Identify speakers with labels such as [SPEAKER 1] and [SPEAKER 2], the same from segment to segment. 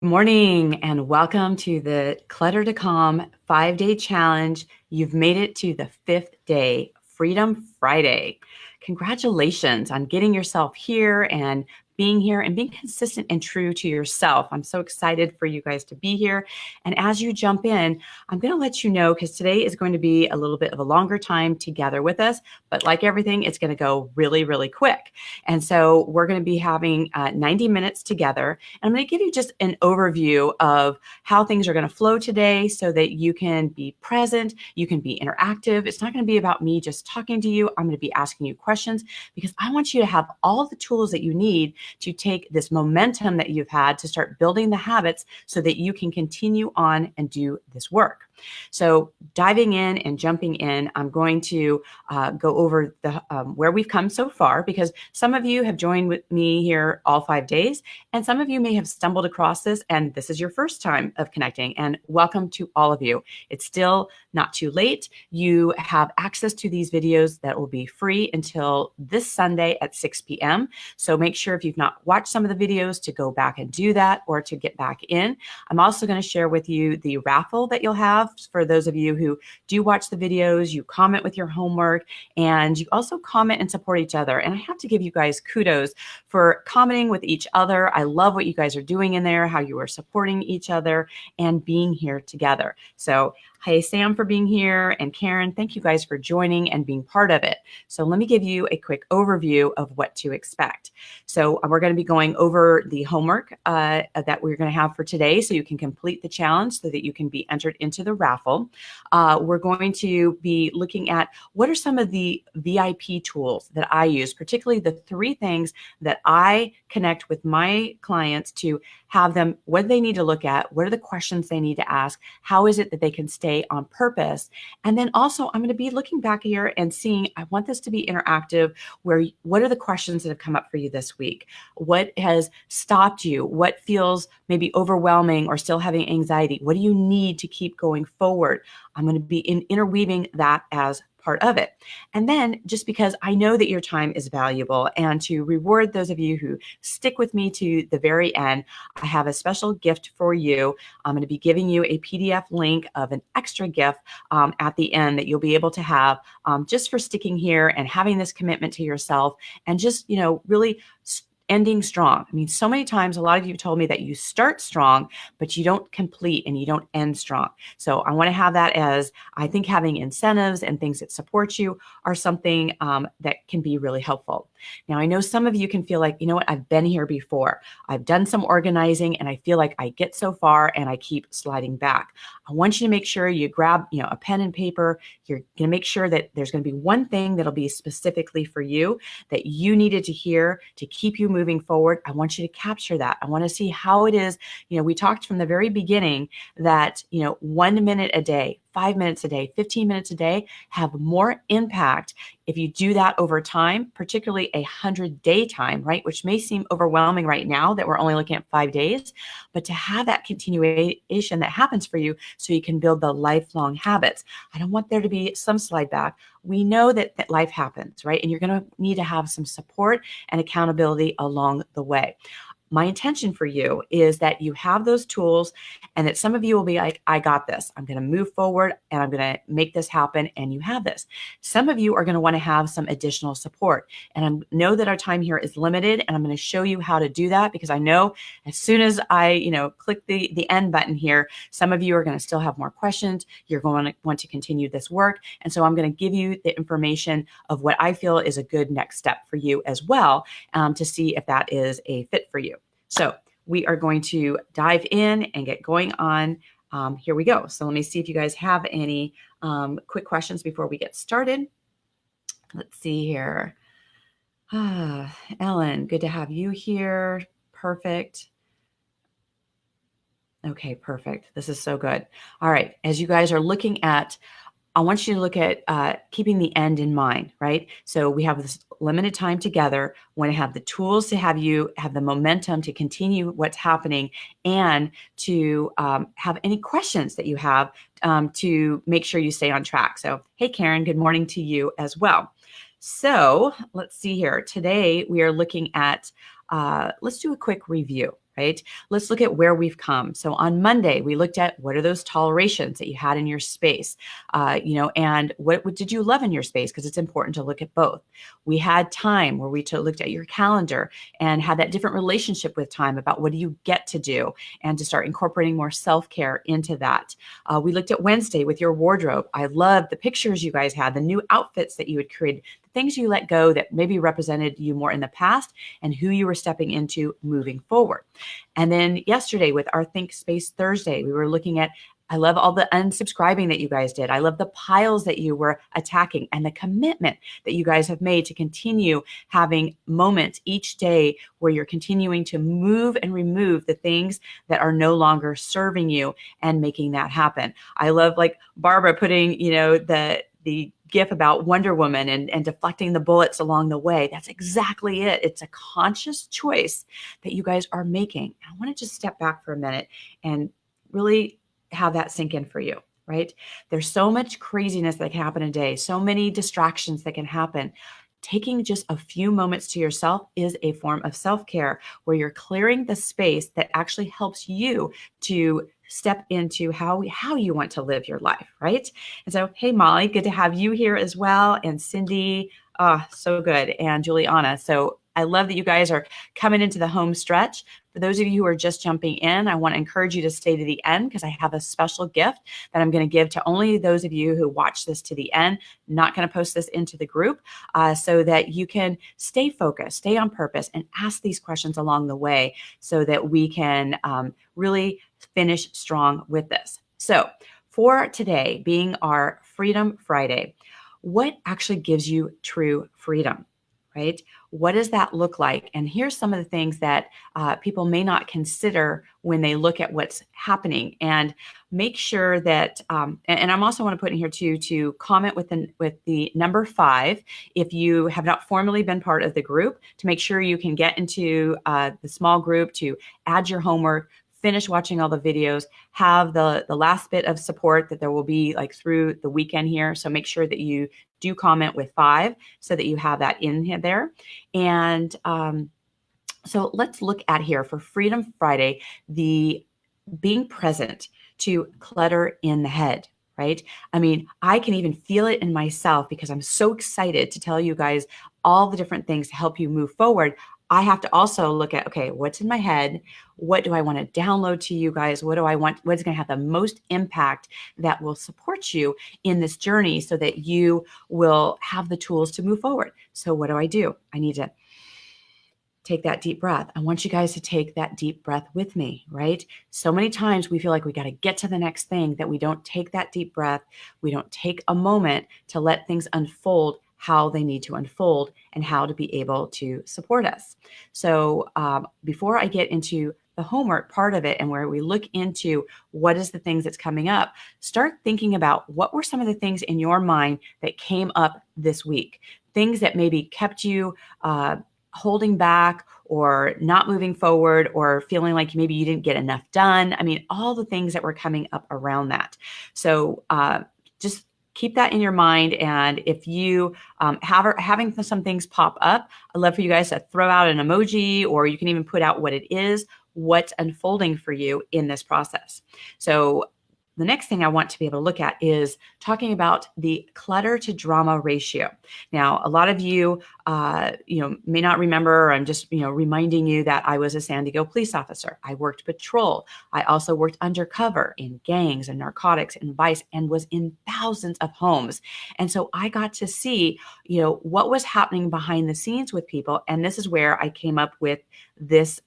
[SPEAKER 1] Morning and welcome to the Clutter to Calm 5-day challenge. You've made it to the 5th day, Freedom Friday. Congratulations on getting yourself here and being here and being consistent and true to yourself. I'm so excited for you guys to be here. And as you jump in, I'm going to let you know because today is going to be a little bit of a longer time together with us, but like everything, it's going to go really, really quick. And so we're going to be having 90 minutes together. And I'm going to give you just an overview of how things are going to flow today so that you can be present, you can be interactive. It's not going to be about me just talking to you. I'm going to be asking you questions because I want you to have all the tools that you need to take this momentum that you've had to start building the habits so that you can continue on and do this work. So diving in and jumping in, I'm going to go over the where we've come so far because some of you have joined with me here all 5 days and some of you may have stumbled across this and this is your first time of connecting, and welcome to all of you. It's still not too late. You have access to these videos that will be free until this Sunday at 6 p.m. So make sure if you've not watched some of the videos to go back and do that or to get back in. I'm also going to share with you the raffle that you'll have for those of you who do watch the videos, you comment with your homework, and you also comment and support each other. And I have to give you guys kudos for commenting with each other. I love what you guys are doing in there, how you are supporting each other and being here together. So hey, Sam, for being here, and Karen, thank you guys for joining and being part of it. So let me give you a quick overview of what to expect. So we're going to be going over the homework that we're going to have for today so you can complete the challenge so that you can be entered into the raffle. We're going to be looking at what are some of the VIP tools that I use, particularly the 3 things that I connect with my clients to have them, what they need to look at, what are the questions they need to ask, how is it that they can stay on purpose. And then also I'm going to be looking back here and seeing, I want this to be interactive, where what are the questions that have come up for you this week? What has stopped you? What feels maybe overwhelming or still having anxiety? What do you need to keep going forward? I'm going to be interweaving that as part of it. And then just because I know that your time is valuable and to reward those of you who stick with me to the very end, I have a special gift for you. I'm going to be giving you a PDF link of an extra gift at the end that you'll be able to have just for sticking here and having this commitment to yourself and just, really ending strong. I mean, so many times, a lot of you told me that you start strong, but you don't complete and you don't end strong. So I want to have that as, I think having incentives and things that support you are something that can be really helpful. Now, I know some of you can feel like, you know what, I've been here before. I've done some organizing and I feel like I get so far and I keep sliding back. I want you to make sure you grab, a pen and paper. You're going to make sure that there's going to be one thing that'll be specifically for you that you needed to hear to keep you moving forward. I want you to capture that. I want to see how it is. We talked from the very beginning that, 1 minute a day, 5 minutes a day, 15 minutes a day have more impact if you do that over time, particularly 100-day time, right? Which may seem overwhelming right now that we're only looking at 5 days, but to have that continuation that happens for you so you can build the lifelong habits. I don't want there to be some slide back. We know that life happens, right? And you're going to need to have some support and accountability along the way. My intention for you is that you have those tools and that some of you will be like, I got this. I'm going to move forward and I'm going to make this happen. And you have this. Some of you are going to want to have some additional support. And I know that our time here is limited and I'm going to show you how to do that because I know as soon as I, click the end button here, some of you are going to still have more questions. You're going to want to continue this work. And so I'm going to give you the information of what I feel is a good next step for you as well to see if that is a fit for you. So we are going to dive in and get going on. Here we go. So let me see if you guys have any quick questions before we get started. Let's see here. Ellen, good to have you here. Perfect. Okay, perfect. This is so good. All right. As you guys are looking at, I want you to look at keeping the end in mind, right? So we have this limited time together. We want to have the tools to have you have the momentum to continue what's happening and to have any questions that you have to make sure you stay on track. So, hey, Karen, good morning to you as well. So let's see here. Today we are looking at, let's do a quick review. right? Let's look at where we've come. So on Monday, we looked at what are those tolerations that you had in your space, and what did you love in your space? Because it's important to look at both. We had time where we looked at your calendar and had that different relationship with time about what do you get to do, and to start incorporating more self-care into that. We looked at Wednesday with your wardrobe. I loved the pictures you guys had, the new outfits that you had created, the things you let go that maybe represented you more in the past, and who you were stepping into moving forward. And then yesterday with our Think Space Thursday, we were looking at, I love all the unsubscribing that you guys did. I love the piles that you were attacking and the commitment that you guys have made to continue having moments each day where you're continuing to move and remove the things that are no longer serving you and making that happen. I love, like, Barbara putting, the gif about Wonder Woman and deflecting the bullets along the way. That's exactly it. It's a conscious choice that you guys are making. I want to just step back for a minute and really have that sink in for you, right? There's so much craziness that can happen a day, so many distractions that can happen. Taking just a few moments to yourself is a form of self-care where you're clearing the space that actually helps you to step into how you want to live your life, right? And so, hey, Molly, good to have you here as well. And Cindy, so good. And Juliana. So I love that you guys are coming into the home stretch. For those of you who are just jumping in, I want to encourage you to stay to the end because I have a special gift that I'm going to give to only those of you who watch this to the end. Not going to post this into the group so that you can stay focused, stay on purpose, and ask these questions along the way so that we can really finish strong with this. So for today, being our Freedom Friday, what actually gives you true freedom? Right? What does that look like? And here's some of the things that people may not consider when they look at what's happening. And make sure that, and I'm also want to put in here too, to comment with the number 5 if you have not formally been part of the group, to make sure you can get into the small group, to add your homework, finish watching all the videos, have the last bit of support that there will be like through the weekend here. So make sure that you do comment with 5 so that you have that in here there. And so let's look at here for Freedom Friday, the being present to clutter in the head, right? I mean, I can even feel it in myself because I'm so excited to tell you guys all the different things to help you move forward. I have to also look at, okay, what's in my head? What do I want to download to you guys? What do I want? What's going to have the most impact that will support you in this journey so that you will have the tools to move forward? So what do? I need to take that deep breath. I want you guys to take that deep breath with me, right? So many times we feel like we got to get to the next thing that we don't take that deep breath. We don't take a moment to let things unfold how they need to unfold and how to be able to support us. So before I get into the homework part of it and where we look into what is the things that's coming up, start thinking about what were some of the things in your mind that came up this week, things that maybe kept you holding back or not moving forward or feeling like maybe you didn't get enough done. I mean, all the things that were coming up around that. So just keep that in your mind. And if you having some things pop up, I'd love for you guys to throw out an emoji, or you can even put out what it is, what's unfolding for you in this process. So the next thing I want to be able to look at is talking about the clutter to drama ratio. Now, a lot of you, may not remember. I'm just, reminding you that I was a San Diego police officer. I worked patrol. I also worked undercover in gangs and narcotics and vice, and was in thousands of homes. And so I got to see, what was happening behind the scenes with people. And this is where I came up with this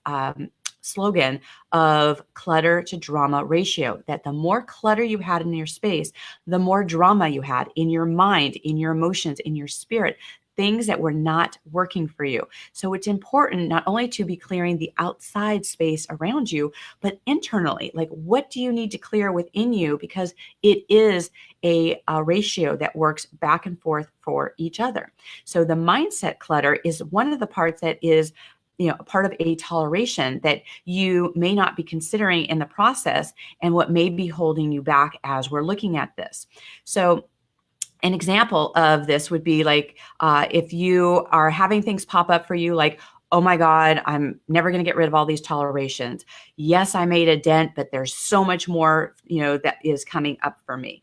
[SPEAKER 1] slogan of clutter to drama ratio, that the more clutter you had in your space, the more drama you had in your mind, in your emotions, in your spirit, things that were not working for you. So it's important not only to be clearing the outside space around you, but internally, like what do you need to clear within you? Because it is a ratio that works back and forth for each other. So the mindset clutter is one of the parts that is a part of a toleration that you may not be considering in the process, and what may be holding you back as we're looking at this. So an example of this would be like if you are having things pop up for you, like, oh my God, I'm never going to get rid of all these tolerations. Yes, I made a dent, but there's so much more, that is coming up for me.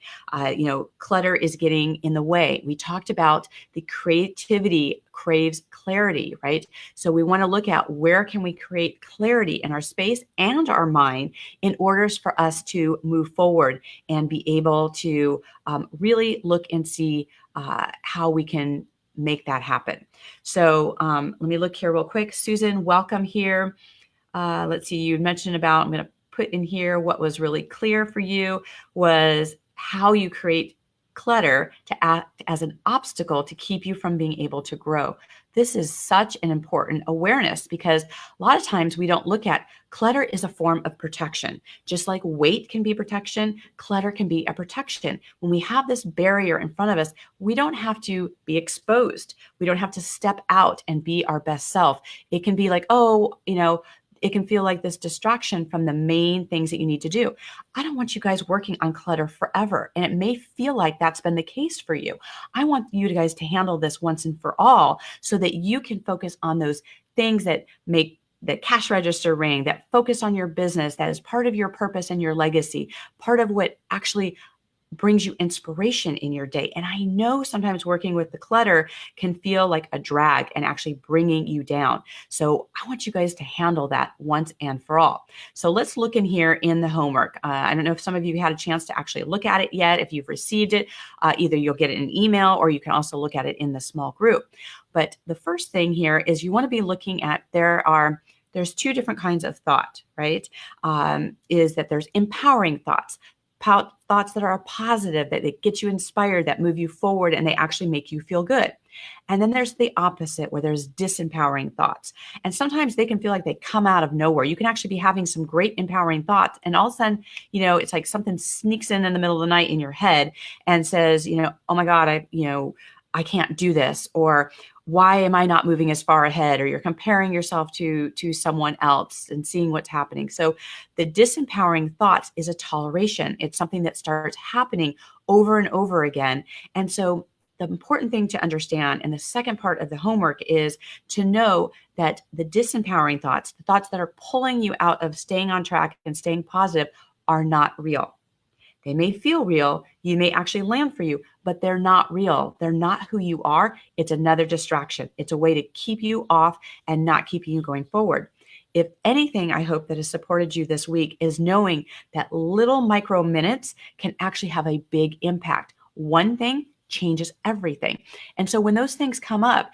[SPEAKER 1] Clutter is getting in the way. We talked about the creativity craves clarity, right? So we want to look at where can we create clarity in our space and our mind in order for us to move forward and be able to really look and see how we can make that happen. So let me look here real quick. Susan, welcome here. Let's see, you mentioned about, I'm going to put in here what was really clear for you was how you create clutter to act as an obstacle to keep you from being able to grow. This is such an important awareness because a lot of times we don't look at clutter is a form of protection. Just like weight can be protection, clutter can be a protection. When we have this barrier in front of us, we don't have to be exposed. We don't have to step out and be our best self. It can be like, it can feel like this distraction from the main things that you need to do. I don't want you guys working on clutter forever. And it may feel like that's been the case for you. I want you guys to handle this once and for all so that you can focus on those things that make the cash register ring, that focus on your business, that is part of your purpose and your legacy, part of what actually brings you inspiration in your day. And I know sometimes working with the clutter can feel like a drag and actually bringing you down. So I want you guys to handle that once and for all. So let's look in here in the homework. I don't know if some of you had a chance to actually look at it yet. If you've received it, either you'll get it in an email or you can also look at it in the small group. But the first thing here is you want to be looking at, there's two different kinds of thought, right? Is that there's empowering thoughts. Thoughts that are positive, that they get you inspired, that move you forward, and they actually make you feel good. And then there's the opposite, where there's disempowering thoughts. And sometimes they can feel like they come out of nowhere. You can actually be having some great empowering thoughts, and all of a sudden, it's like something sneaks in the middle of the night in your head and says, oh my God, I can't do this, or why am I not moving as far ahead? Or you're comparing yourself to someone else and seeing what's happening. So the disempowering thoughts is a toleration. It's something that starts happening over and over again. And so the important thing to understand, and the second part of the homework, is to know that the disempowering thoughts, the thoughts that are pulling you out of staying on track and staying positive, are not real. They may feel real. You may actually land for you, but they're not real. They're not who you are. It's another distraction. It's a way to keep you off and not keeping you going forward. If anything, I hope that has supported you this week is knowing that little micro minutes can actually have a big impact. One thing changes everything. And so when those things come up,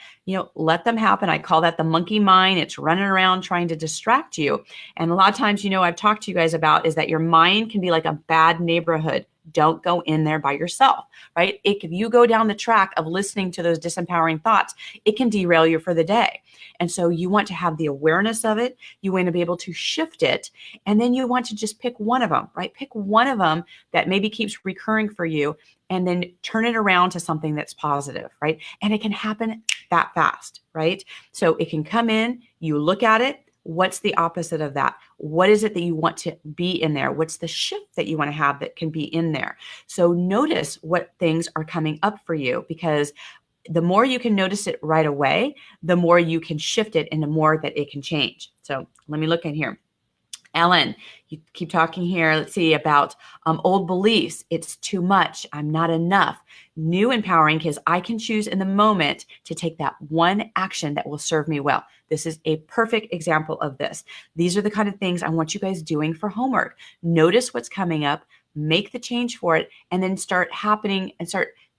[SPEAKER 1] let them happen. I call that the monkey mind. It's running around trying to distract you. And a lot of times, I've talked to you guys about is that your mind can be like a bad neighborhood. Don't go in there by yourself, right? If you go down the track of listening to those disempowering thoughts, it can derail you for the day. And so you want to have the awareness of it. You want to be able to shift it. And then you want to just pick one of them, right? Pick one of them that maybe keeps recurring for you and then turn it around to something that's positive, right? And it can happen that fast, right? So it can come in, you look at it. What's the opposite of that? What is it that you want to be in there? What's the shift that you want to have that can be in there? So notice what things are coming up for you, because the more you can notice it right away, the more you can shift it and the more that it can change. So let me look in here. Ellen, you keep talking here. Let's see about old beliefs. It's too much. I'm not enough. New empowering is I can choose in the moment to take that one action that will serve me well. This is a perfect example of this. These are the kind of things I want you guys doing for homework. Notice what's coming up, make the change for it, and then start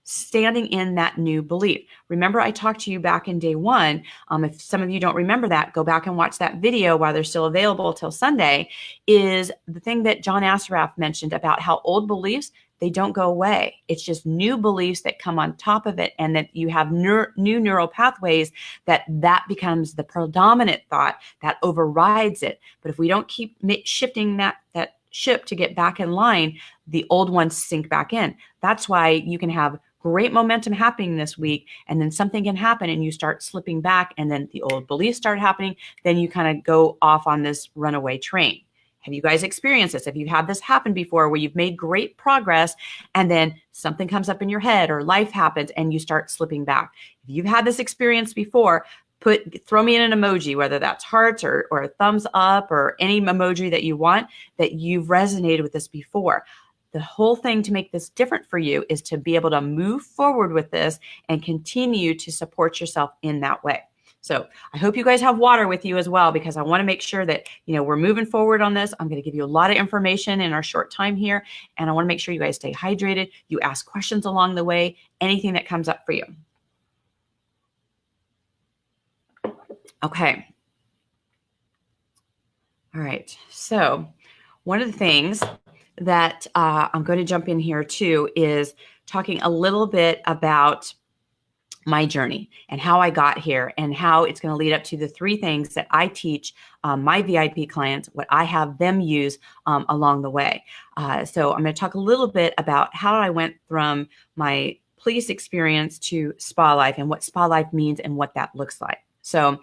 [SPEAKER 1] standing in that new belief. Remember, I talked to you back in day one. If some of you don't remember that, go back and watch that video while they're still available till Sunday, is the thing that John Assaraf mentioned about how old beliefs, they don't go away. It's just new beliefs that come on top of it, and that you have new neural pathways that becomes the predominant thought that overrides it. But if we don't keep shifting that ship to get back in line, the old ones sink back in. That's why you can have great momentum happening this week, and then something can happen and you start slipping back, and then the old beliefs start happening. Then you kind of go off on this runaway train. Have you guys experienced this? Have you had this happen before, where you've made great progress and then something comes up in your head or life happens and you start slipping back? If you've had this experience before, throw me in an emoji, whether that's hearts or a thumbs up or any emoji that you want, that you've resonated with this before. The whole thing to make this different for you is to be able to move forward with this and continue to support yourself in that way. So I hope you guys have water with you as well, because I want to make sure that, we're moving forward on this. I'm going to give you a lot of information in our short time here, and I want to make sure you guys stay hydrated. You ask questions along the way, anything that comes up for you. Okay. All right. So one of the things that I'm going to jump in here too is talking a little bit about my journey and how I got here, and how it's going to lead up to the 3 things that I teach my VIP clients, what I have them use along the way. So I'm going to talk a little bit about how I went from my police experience to SpaLife, and what SpaLife means and what that looks like. So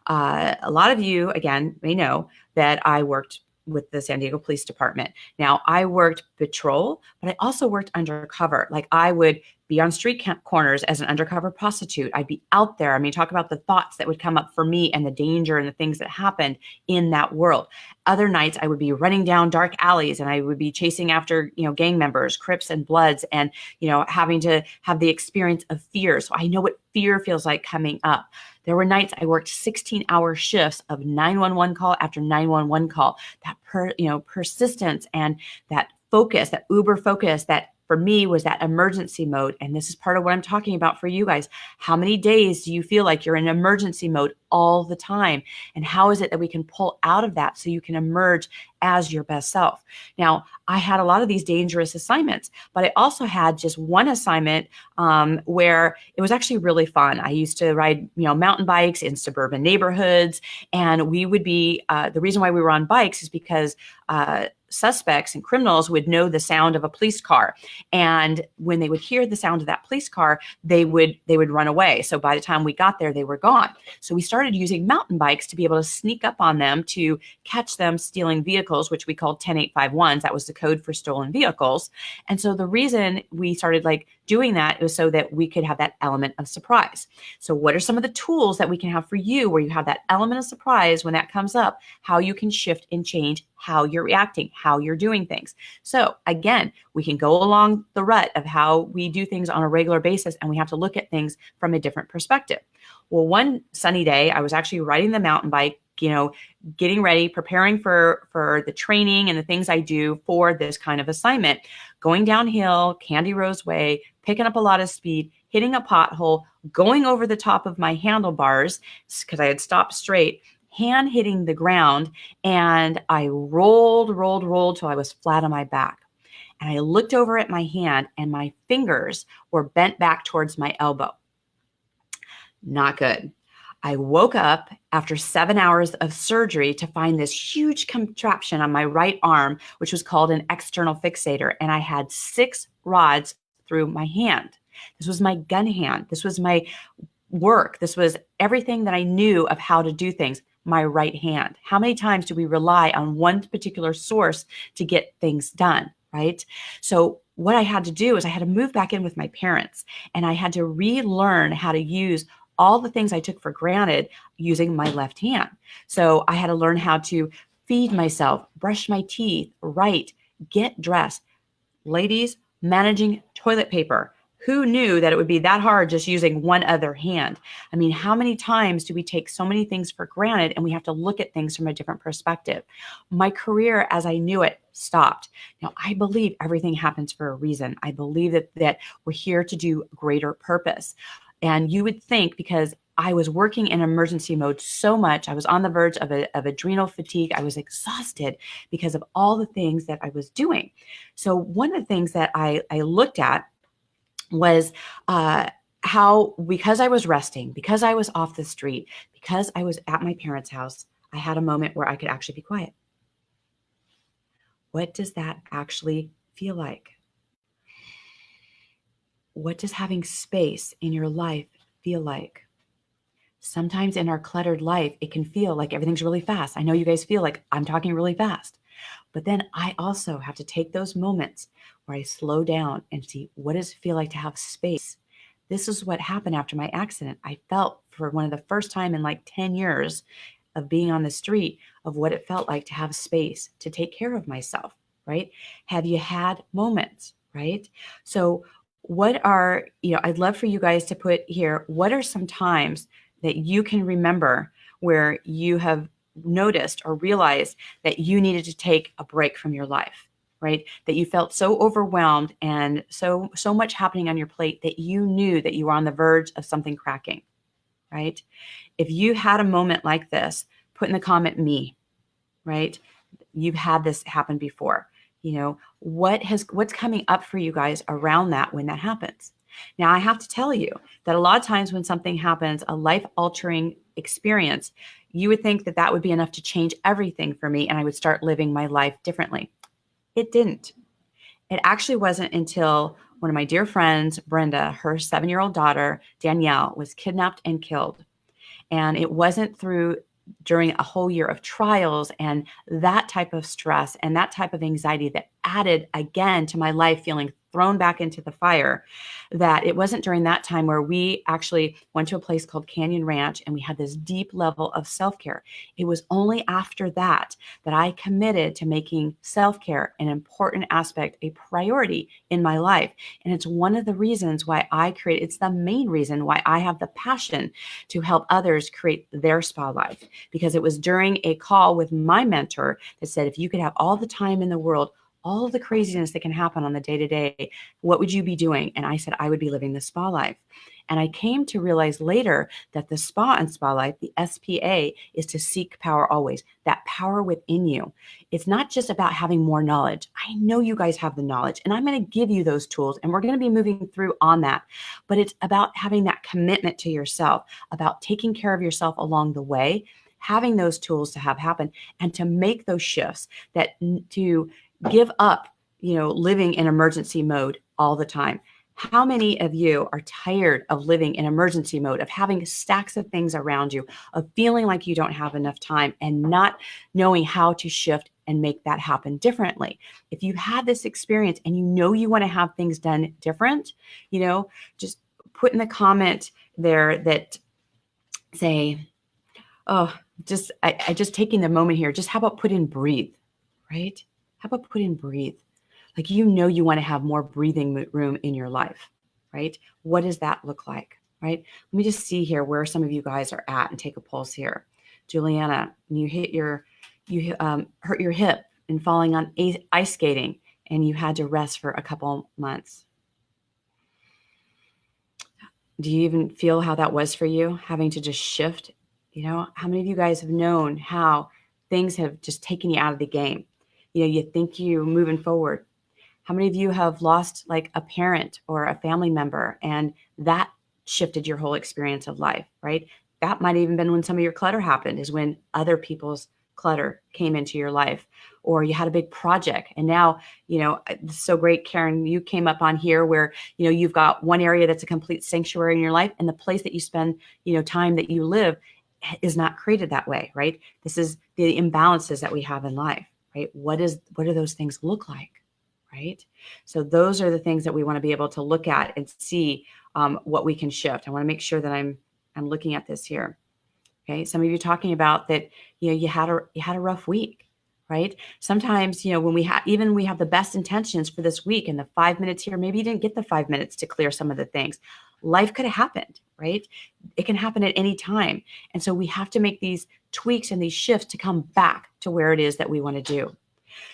[SPEAKER 1] a lot of you, again, may know that I worked with the San Diego Police Department. Now, I worked patrol, but I also worked undercover. Like, I would be on street corners as an undercover prostitute. I'd be out there. I mean, talk about the thoughts that would come up for me and the danger and the things that happened in that world. Other nights, I would be running down dark alleys, and I would be chasing after, gang members, Crips and Bloods, and, having to have the experience of fear. So I know what fear feels like coming up. There were nights I worked 16-hour shifts of 911 call after 911 call. That persistence and that focus, that uber focus, that for me was that emergency mode. And this is part of what I'm talking about for you guys. How many days do you feel like you're in emergency mode all the time? And how is it that we can pull out of that so you can emerge as your best self? Now, I had a lot of these dangerous assignments, but I also had just one assignment where it was actually really fun. I used to ride, mountain bikes in suburban neighborhoods, and we would be, the reason why we were on bikes is because suspects and criminals would know the sound of a police car. And when they would hear the sound of that police car, they would run away. So by the time we got there, they were gone. So we started using mountain bikes to be able to sneak up on them, to catch them stealing vehicles, which we called 10851s. That was the code for stolen vehicles. And so the reason we started doing that was so that we could have that element of surprise. So what are some of the tools that we can have for you where you have that element of surprise when that comes up, how you can shift and change how you're reacting, how you're doing things. So again, we can go along the rut of how we do things on a regular basis, and we have to look at things from a different perspective. Well, one sunny day, I was actually riding the mountain bike, getting ready, preparing for the training and the things I do for this kind of assignment, going downhill, Candy Rose Way, picking up a lot of speed, hitting a pothole, going over the top of my handlebars because I had stopped straight, hand hitting the ground, and I rolled till I was flat on my back. And I looked over at my hand, and my fingers were bent back towards my elbow. Not good. I woke up after 7 hours of surgery to find this huge contraption on my right arm, which was called an external fixator. And I had 6 rods through my hand. This was my gun hand. This was my work. This was everything that I knew of how to do things. My right hand. How many times do we rely on one particular source to get things done, right? So what I had to do is I had to move back in with my parents, and I had to relearn how to use all the things I took for granted using my left hand. So I had to learn how to feed myself, brush my teeth, write, get dressed. Ladies, managing toilet paper. Who knew that it would be that hard just using one other hand? I mean, how many times do we take so many things for granted, and we have to look at things from a different perspective? My career as I knew it stopped. Now, I believe everything happens for a reason. I believe that we're here to do greater purpose. And you would think, because I was working in emergency mode so much, I was on the verge of adrenal fatigue. I was exhausted because of all the things that I was doing. So one of the things that I looked at was how, because I was resting, because I was off the street, because I was at my parents' house, I had a moment where I could actually be quiet. What does that actually feel like? What does having space in your life feel like? Sometimes in our cluttered life, it can feel like everything's really fast. I know you guys feel like I'm talking really fast, but then I also have to take those moments where I slow down and see, what does it feel like to have space? this is what happened after my accident. I felt for one of the first time in like 10 years of being on the street of what it felt like to have space to take care of myself, right? Have you had moments, right? So what are, I'd love for you guys to put here, what are some times that you can remember where you have noticed or realized that you needed to take a break from your life, right? That you felt so overwhelmed and so much happening on your plate that you knew that you were on the verge of something cracking, right? If you had a moment like this, put in the comment me, right? You've had this happen before. What's coming up for you guys around that when that happens? Now, I have to tell you that a lot of times when something happens, a life-altering experience, you would think that that would be enough to change everything for me and I would start living my life differently. It didn't. It actually wasn't until one of my dear friends, Brenda, her 7-year-old daughter, Danielle, was kidnapped and killed. And it wasn't during a whole year of trials and that type of stress and that type of anxiety that added again to my life feeling thrown back into the fire, that it wasn't during that time where we actually went to a place called Canyon Ranch and we had this deep level of self-care. It was only after that that I committed to making self-care an important aspect, a priority in my life. And it's one of the reasons why it's the main reason why I have the passion to help others create their spa life. Because it was during a call with my mentor that said, if you could have all the time in the world, all of the craziness that can happen on the day-to-day, what would you be doing? And I said, I would be living the spa life. And I came to realize later that the spa and spa life, the SPA, is to seek power always, that power within you. It's not just about having more knowledge. I know you guys have the knowledge and I'm going to give you those tools and we're going to be moving through on that. But it's about having that commitment to yourself, about taking care of yourself along the way, having those tools to have happen and to make those shifts, that to give up, living in emergency mode all the time. How many of you are tired of living in emergency mode, of having stacks of things around you, of feeling like you don't have enough time and not knowing how to shift and make that happen differently? If you've had this experience and you want to have things done different, just put in the comment there that say, oh, I just taking the moment here, just how about put in breathe, right? How about put in breathe? Like, you want to have more breathing room in your life, right? What does that look like, right? Let me just see here where some of you guys are at and take a pulse here. Juliana, you hurt your hip in falling on ice skating and you had to rest for a couple months. Do you even feel how that was for you, having to just shift? How many of you guys have known how things have just taken you out of the game? You think you're moving forward. How many of you have lost like a parent or a family member and that shifted your whole experience of life, right? That might have even been when some of your clutter happened, is when other people's clutter came into your life, or you had a big project. And now, it's so great, Karen, you came up on here where, you've got one area that's a complete sanctuary in your life and the place that you spend, time that you live is not created that way, right? This is the imbalances that we have in life, right? What do those things look like, right? So those are the things that we want to be able to look at and see what we can shift. I want to make sure that I'm looking at this here. Okay. Some of you talking about that, you had a rough week, right? Sometimes, when we have the best intentions for this week and the 5 minutes here, maybe you didn't get the 5 minutes to clear some of the things. Life could have happened, right? It can happen at any time. And so we have to make these tweaks and these shifts to come back to where it is that we want to do.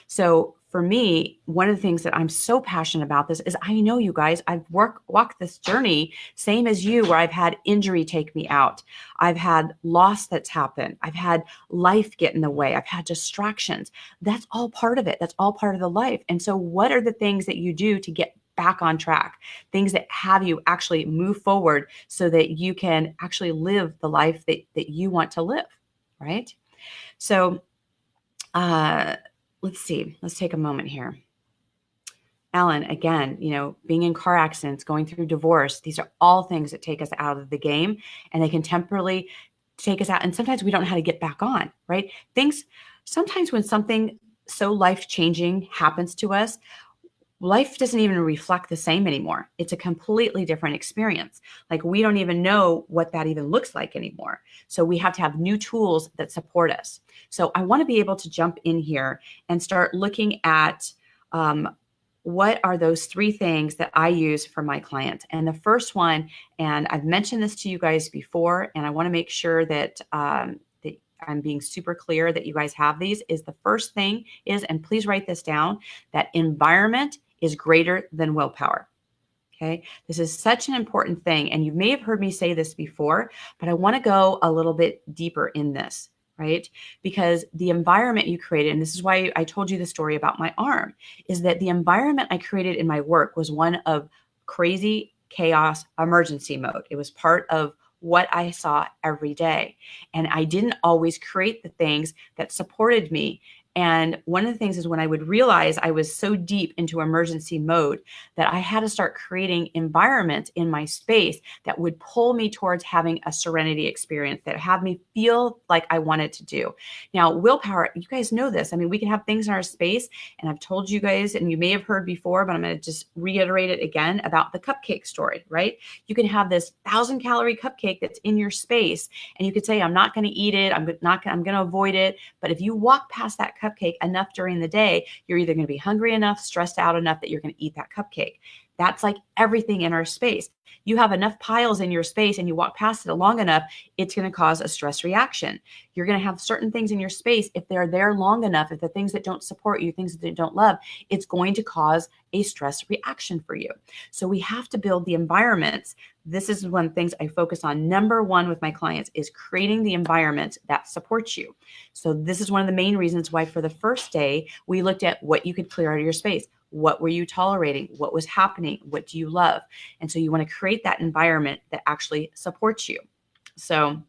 [SPEAKER 1] So for me, one of the things that I'm so passionate about this is, I know you guys, I've walked this journey, same as you, where I've had injury take me out. I've had loss that's happened. I've had life get in the way. I've had distractions. That's all part of it. That's all part of the life. And so what are the things that you do to get back on track? Things that have you actually move forward so that you can actually live the life that you want to live, right? So, let's see. Let's take a moment here. Ellen, again, being in car accidents, going through divorce, these are all things that take us out of the game and they can temporarily take us out. And sometimes we don't know how to get back on, right? Sometimes when something so life-changing happens to us, life doesn't even reflect the same anymore. It's a completely different experience. Like we don't even know what that even looks like anymore. So we have to have new tools that support us. So I want to be able to jump in here and start looking at what are those three things that I use for my clients. And the first one, and I've mentioned this to you guys before, and I want to make sure that that I'm being super clear that you guys have these, is the first thing is, and please write this down, that environment is greater than willpower. Okay. This is such an important thing. And you may have heard me say this before, but I want to go a little bit deeper in this, right? Because the environment you created, and this is why I told you the story about my arm, is that the environment I created in my work was one of crazy chaos emergency mode. It was part of what I saw every day. And I didn't always create the things that supported me. And one of the things is when I would realize I was so deep into emergency mode that I had to start creating environments in my space that would pull me towards having a serenity experience, that have me feel like I wanted to do. Now, willpower, you guys know this. I mean, we can have things in our space, and I've told you guys, and you may have heard before, but I'm going to just reiterate it again about the cupcake story, right? You can have this 1,000-calorie cupcake that's in your space, and you could say, I'm not going to eat it. I'm going to avoid it. But if you walk past that cupcake enough during the day, you're either going to be hungry enough, stressed out enough that you're going to eat that cupcake. That's like everything in our space. You have enough piles in your space and you walk past it long enough, it's going to cause a stress reaction. You're going to have certain things in your space, if they're there long enough, if the things that don't support you, things that you don't love, it's going to cause a stress reaction for you. So we have to build the environments. This is one of the things I focus on. Number one with my clients is creating the environment that supports you. So this is one of the main reasons why for the first day, we looked at what you could clear out of your space. What were you tolerating? What was happening? What do you love? And so you want to create that environment that actually supports you. So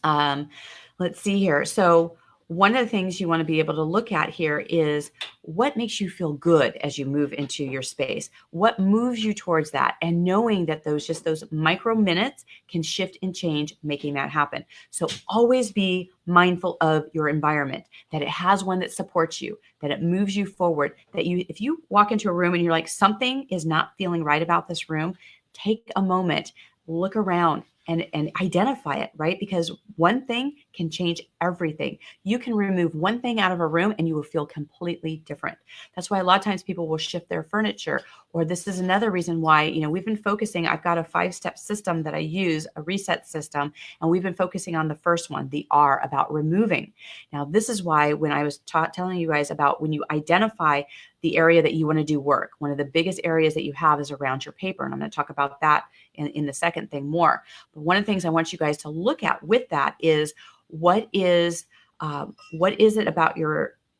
[SPEAKER 1] let's see here. So one of the things you want to be able to look at here is what makes you feel good as you move into your space. What moves you towards that? And knowing that those micro minutes can shift and change, making that happen. So always be mindful of your environment, that it has one that supports you, that it moves you forward, that if you walk into a room and you're like, something is not feeling right about this room, take a moment, look around, and identify it, right? Because one thing can change everything. You can remove one thing out of a room and you will feel completely different. That's why a lot of times people will shift their furniture, or this is another reason why, we've been focusing, I've got a 5-step system that I use, a reset system, and we've been focusing on the first one, the R, about removing. Now, this is why when I was telling you guys about when you identify the area that you want to do work, one of the biggest areas that you have is around your paper. And I'm going to talk about that in the second thing more. But one of the things I want you guys to look at with that is what is it about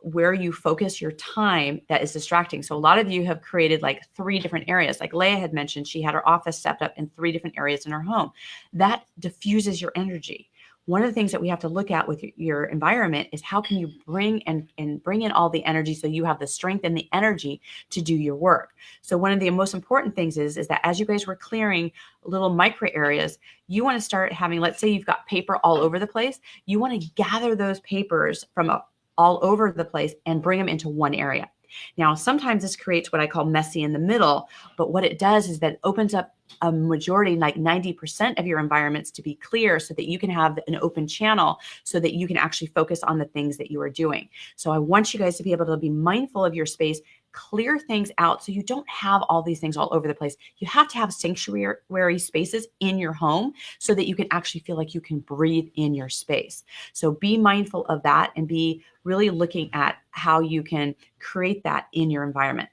[SPEAKER 1] where you focus your time that is distracting. So a lot of you have created like 3 different areas. Like Leah had mentioned, she had her office set up in 3 different areas in her home. That diffuses your energy. One of the things that we have to look at with your environment is how can you bring in all the energy so you have the strength and the energy to do your work. So one of the most important things is that as you guys were clearing little micro areas, you want to start having, let's say you've got paper all over the place. You want to gather those papers from all over the place and bring them into one area. Now, sometimes this creates what I call messy in the middle, but what it does is that it opens up a majority, like 90% of your environments to be clear so that you can have an open channel so that you can actually focus on the things that you are doing. So I want you guys to be able to be mindful of your space, clear things out so you don't have all these things all over the place. You have to have sanctuary spaces in your home so that you can actually feel like you can breathe in your space. So be mindful of that and be really looking at how you can create that in your environment.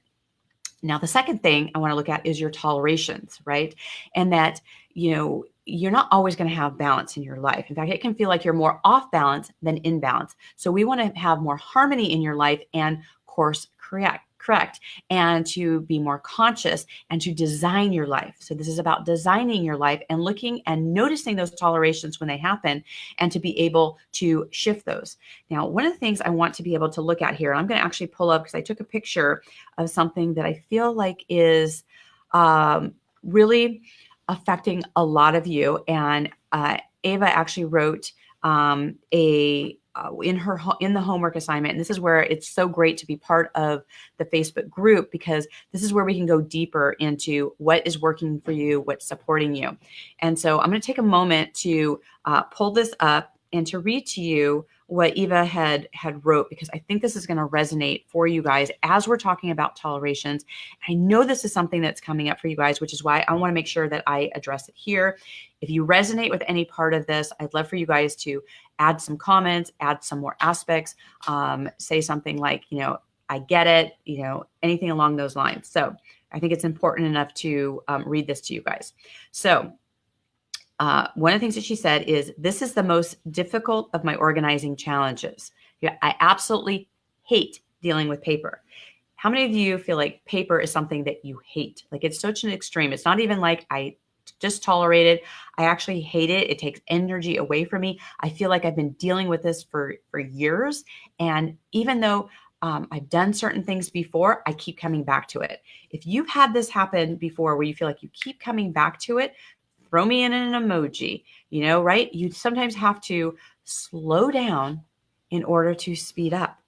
[SPEAKER 1] Now, the second thing I want to look at is your tolerations, right? And that, you're not always going to have balance in your life. In fact, it can feel like you're more off balance than in balance. So we want to have more harmony in your life and course correct, and to be more conscious and to design your life. So this is about designing your life and looking and noticing those tolerations when they happen and to be able to shift those. Now, one of the things I want to be able to look at here, I'm going to actually pull up because I took a picture of something that I feel like is really affecting a lot of you. And Ava actually wrote a in the homework assignment. And this is where it's so great to be part of the Facebook group, because this is where we can go deeper into what is working for you, what's supporting you. And so I'm going to take a moment to pull this up and to read to you what Eva had wrote, because I think this is going to resonate for you guys as we're talking about tolerations. I know this is something that's coming up for you guys, which is why I want to make sure that I address it here. If you resonate with any part of this, I'd love for you guys to add some comments, add some more aspects, say something like, I get it, anything along those lines. So I think it's important enough to read this to you guys. So one of the things that she said is, this is the most difficult of my organizing challenges. I absolutely hate dealing with paper. How many of you feel like paper is something that you hate? Like, it's such an extreme. It's not even like I just tolerate it. I actually hate it. It takes energy away from me. I feel like I've been dealing with this for years. And even though I've done certain things before, I keep coming back to it. If you've had this happen before, where you feel like you keep coming back to it, throw me in an emoji, right? You sometimes have to slow down in order to speed up,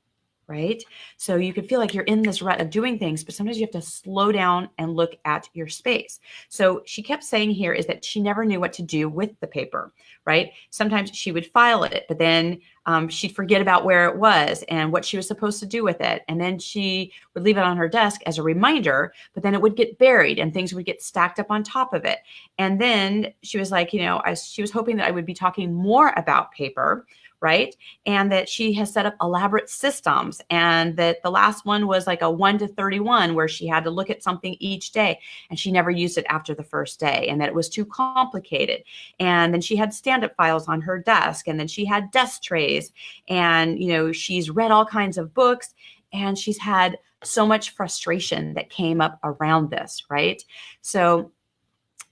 [SPEAKER 1] right? So you could feel like you're in this rut of doing things, but sometimes you have to slow down and look at your space. So she kept saying here is that she never knew what to do with the paper, right? Sometimes she would file it, but then she'd forget about where it was and what she was supposed to do with it. And then she would leave it on her desk as a reminder, but then it would get buried and things would get stacked up on top of it. And then she was like, she was hoping that I would be talking more about paper, right? And that she has set up elaborate systems, and that the last one was like a 1 to 31 where she had to look at something each day, and she never used it after the first day, and that it was too complicated. And then she had stand-up files on her desk, and then she had desk trays, and she's read all kinds of books, and she's had so much frustration that came up around this, right? So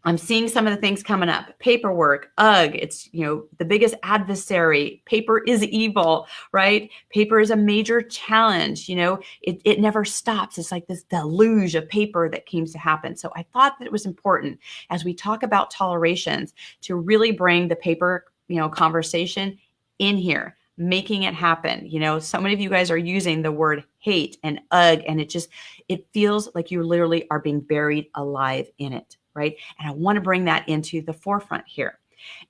[SPEAKER 1] I'm seeing some of the things coming up. Paperwork, ugh, it's, the biggest adversary. Paper is evil, right? Paper is a major challenge. It never stops. It's like this deluge of paper that seems to happen. So I thought that it was important, as we talk about tolerations, to really bring the paper, conversation in here, making it happen. So many of you guys are using the word hate and ugh, and it feels like you literally are being buried alive in it. Right? And I want to bring that into the forefront here.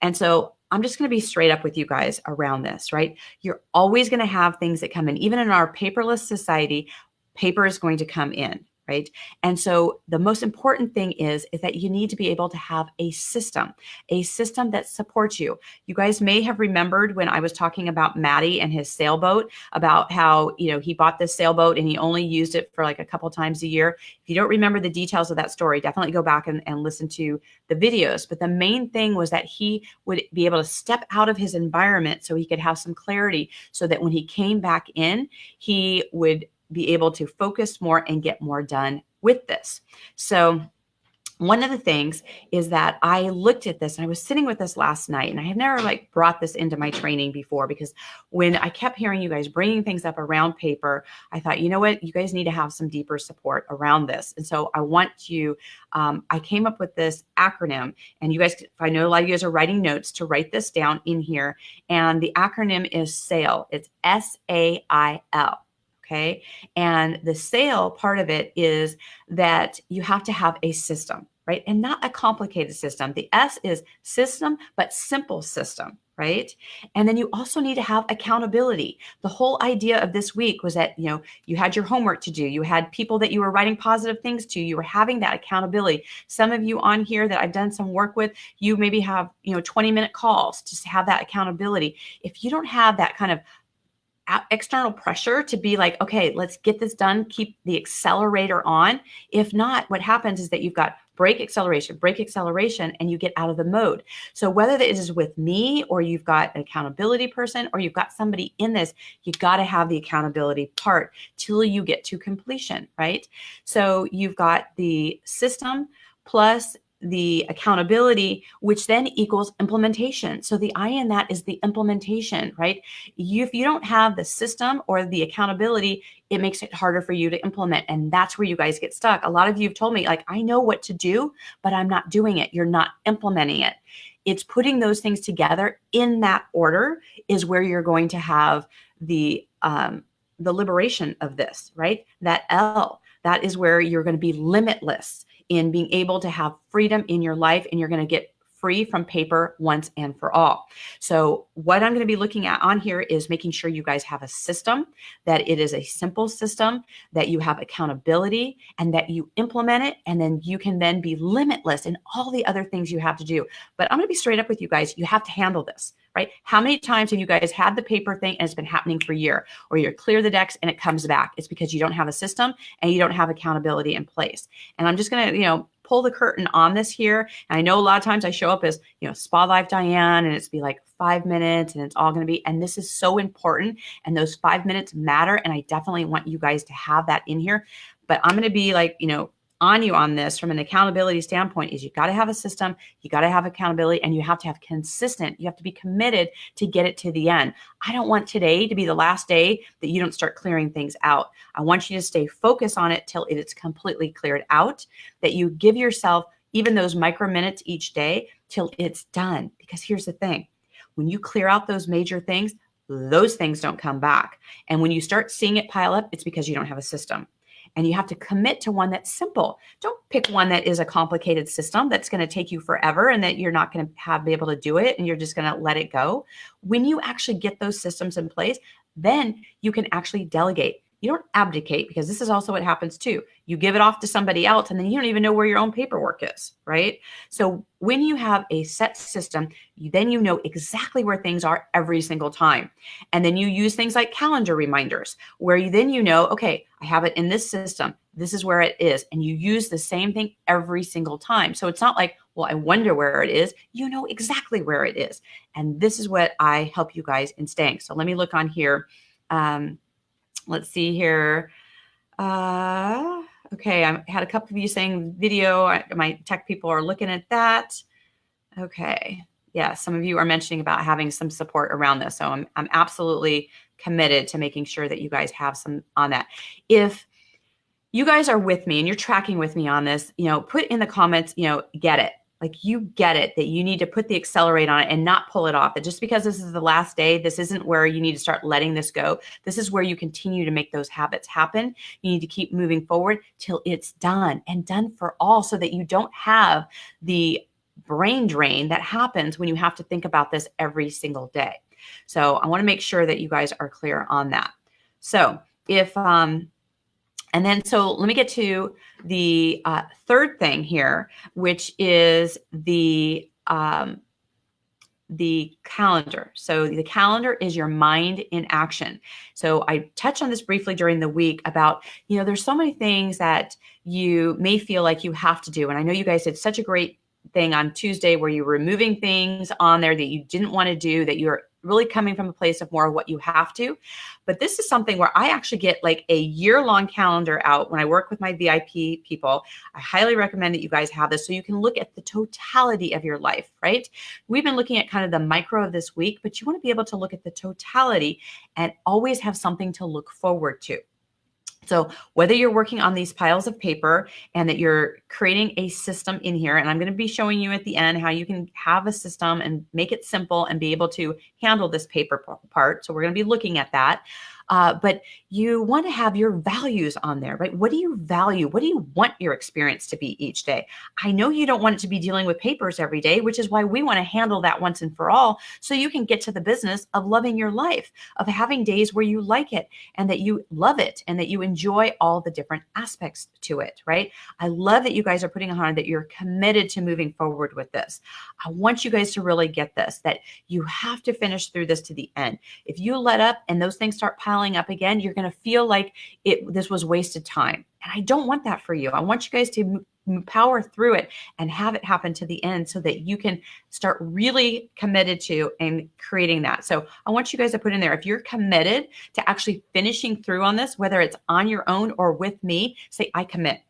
[SPEAKER 1] And so I'm just going to be straight up with you guys around this, right? You're always going to have things that come in. Even in our paperless society, paper is going to come in, right? And so the most important thing is that you need to be able to have a system that supports you. You guys may have remembered when I was talking about Maddie and his sailboat, about how, he bought this sailboat and he only used it for like a couple times a year. If you don't remember the details of that story, definitely go back and listen to the videos. But the main thing was that he would be able to step out of his environment so he could have some clarity, so that when he came back in, he would be able to focus more and get more done with this. So one of the things is that I looked at this, and I was sitting with this last night, and I have never brought this into my training before, because when I kept hearing you guys bringing things up around paper, I thought, you know what, you guys need to have some deeper support around this. And so I want you, I came up with this acronym, and you guys, I know a lot of you guys are writing notes, to write this down in here. And the acronym is SAIL. It's SAIL. Okay. And the SAIL part of it is that you have to have a system, right? And not a complicated system. The S is system, but simple system, right? And then you also need to have accountability. The whole idea of this week was that, you had your homework to do. You had people that you were writing positive things to. You were having that accountability. Some of you on here that I've done some work with, you maybe have, 20-minute calls to have that accountability. If you don't have that kind of external pressure to be like, okay, let's get this done, keep the accelerator on. If not, what happens is that you've got break acceleration, and you get out of the mode. So whether that is with me, or you've got an accountability person, or you've got somebody in this, you got to have the accountability part till you get to completion, right? So you've got the system plus the accountability, which then equals implementation. So the I in that is the implementation, right? If you don't have the system or the accountability, it makes it harder for you to implement. And that's where you guys get stuck. A lot of you have told me, like, I know what to do, but I'm not doing it. You're not implementing it. It's putting those things together in that order is where you're going to have the liberation of this, right? That L, that is where you're going to be limitless in being able to have freedom in your life, and you're going to get free from paper once and for all. So what I'm going to be looking at on here is making sure you guys have a system, that it is a simple system, that you have accountability, and that you implement it, and then you can then be limitless in all the other things you have to do. But I'm going to be straight up with you guys. You have to handle this, right? How many times have you guys had the paper thing and it's been happening for a year, or you clear the decks and it comes back? It's because you don't have a system and you don't have accountability in place. And I'm just going to, pull the curtain on this here. And I know a lot of times I show up as, SpaLife Diane, and it's be like 5 minutes and it's all going to be, and this is so important. And those 5 minutes matter. And I definitely want you guys to have that in here. But I'm going to be like, on you on this from an accountability standpoint is you got to have a system, you got to have accountability, and you have to have consistent. You have to be committed to get it to the end. I don't want today to be the last day that you don't start clearing things out. I want you to stay focused on it till it's completely cleared out, that you give yourself even those micro minutes each day till it's done. Because here's the thing, when you clear out those major things, those things don't come back. And when you start seeing it pile up, it's because you don't have a system. And you have to commit to one that's simple. Don't pick one that is a complicated system that's going to take you forever and that you're not going to be able to do it and you're just going to let it go. When you actually get those systems in place, then you can actually delegate. You don't abdicate, because this is also what happens too. You give it off to somebody else and then you don't even know where your own paperwork is, right? So when you have a set system, then you know exactly where things are every single time. And then you use things like calendar reminders where you know, okay, I have it in this system. This is where it is. And you use the same thing every single time. So it's not like, well, I wonder where it is. You know exactly where it is. And this is what I help you guys in staying. So let me look on here. Let's see here. Okay, I had a couple of you saying video. My tech people are looking at that. Okay. Yeah, some of you are mentioning about having some support around this. So I'm absolutely committed to making sure that you guys have some on that. If you guys are with me and you're tracking with me on this, put in the comments, get it. Like, you get it, that you need to put the accelerate on it and not pull it off. That just because this is the last day, this isn't where you need to start letting this go. This is where you continue to make those habits happen. You need to keep moving forward till it's done, and done for all, so that you don't have the brain drain that happens when you have to think about this every single day. So I want to make sure that you guys are clear on that. So so let me get to the third thing here, which is the calendar. So the calendar is your mind in action. So I touched on this briefly during the week about, there's so many things that you may feel like you have to do. And I know you guys did such a great thing on Tuesday where you were removing things on there that you didn't want to do, that you're really coming from a place of more of what you have to. But this is something where I actually get like a year-long calendar out when I work with my VIP people. I highly recommend that you guys have this so you can look at the totality of your life, right? We've been looking at kind of the micro of this week, but you want to be able to look at the totality and always have something to look forward to. So whether you're working on these piles of paper and that you're creating a system in here, and I'm going to be showing you at the end how you can have a system and make it simple and be able to handle this paper part. So we're going to be looking at that. But you want to have your values on there, right? What do you value? What do you want your experience to be each day? I know you don't want it to be dealing with papers every day, which is why we want to handle that once and for all, so you can get to the business of loving your life, of having days where you like it and that you love it and that you enjoy all the different aspects to it, right? I love that you guys are putting on that you're committed to moving forward with this. I want you guys to really get this, that you have to finish through this to the end. If you let up and those things start piling up again, you're going to feel like this was wasted time. And I don't want that for you. I want you guys to power through it and have it happen to the end so that you can start really committed to and creating that. So I want you guys to put in there, if you're committed to actually finishing through on this, whether it's on your own or with me, say, I commit.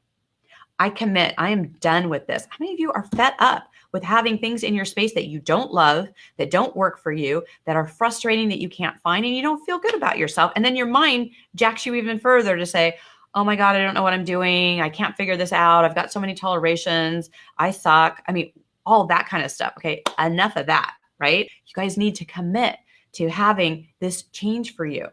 [SPEAKER 1] I commit. I am done with this. How many of you are fed up with having things in your space that you don't love, that don't work for you, that are frustrating, that you can't find, and you don't feel good about yourself? And then your mind jacks you even further to say, oh my God, I don't know what I'm doing. I can't figure this out. I've got so many tolerations. I suck. I mean, all that kind of stuff. Okay, enough of that, right? You guys need to commit to having this change for you,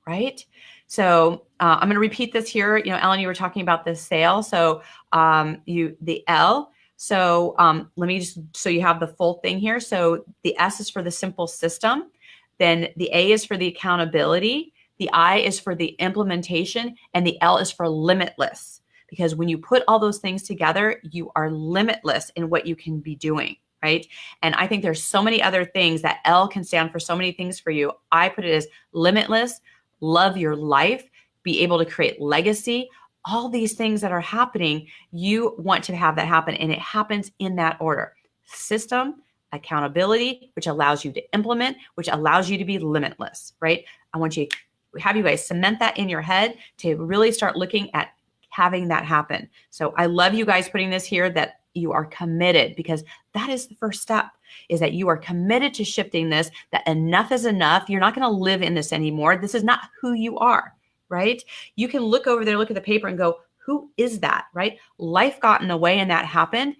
[SPEAKER 1] right? So I'm going to repeat this here. Ellen, you were talking about this sale. So the L. So let me just, so you have the full thing here. So the S is for the simple system. Then the A is for the accountability. The I is for the implementation, and the L is for limitless. Because when you put all those things together, you are limitless in what you can be doing, right? And I think there's so many other things that L can stand for, so many things for you. I put it as limitless, love your life, be able to create legacy. All these things that are happening, you want to have that happen, and it happens in that order. System, accountability, which allows you to implement, which allows you to be limitless, right? I want you to have you guys cement that in your head to really start looking at having that happen. So I love you guys putting this here, that you are committed, because that is the first step, is that you are committed to shifting this, that enough is enough. You're not going to live in this anymore. This is not who you are, right? You can look over there, look at the paper and go, who is that, right? Life got in the way and that happened.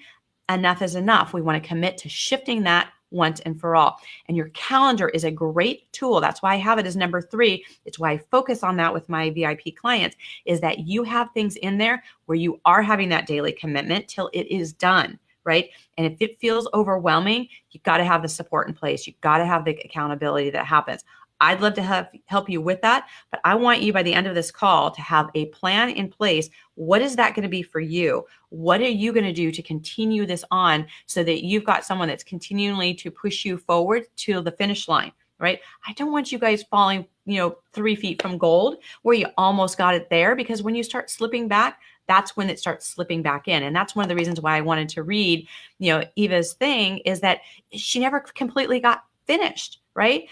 [SPEAKER 1] Enough is enough. We want to commit to shifting that once and for all. And your calendar is a great tool. That's why I have it as number 3. It's why I focus on that with my VIP clients, is that you have things in there where you are having that daily commitment till it is done, right? And if it feels overwhelming, you've got to have the support in place. You've got to have the accountability that happens. I'd love to help you with that, but I want you by the end of this call to have a plan in place. What is that going to be for you? What are you going to do to continue this on so that you've got someone that's continually to push you forward to the finish line, right? I don't want you guys falling, 3 feet from gold where you almost got it there, because when you start slipping back, that's when it starts slipping back in. And that's one of the reasons why I wanted to read, Eva's thing, is that she never completely got finished, right?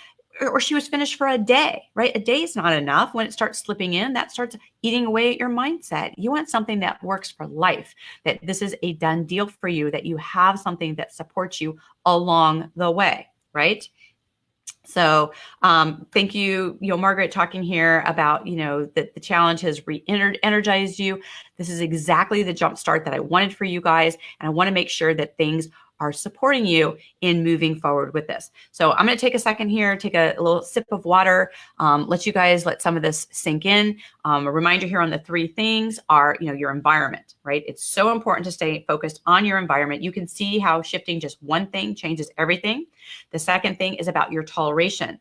[SPEAKER 1] Or she was finished for a day, right? A day is not enough. When it starts slipping in, that starts eating away at your mindset. You want something that works for life, that this is a done deal for you, that you have something that supports you along the way, right? So thank you, Margaret, talking here about, that the challenge has re-energized you. This is exactly the jump start that I wanted for you guys. And I want to make sure that things are supporting you in moving forward with this. So I'm going to take a second here, take a little sip of water, let some of this sink in. A reminder here on the 3 things are, your environment, right? It's so important to stay focused on your environment. You can see how shifting just one thing changes everything. The second thing is about your toleration.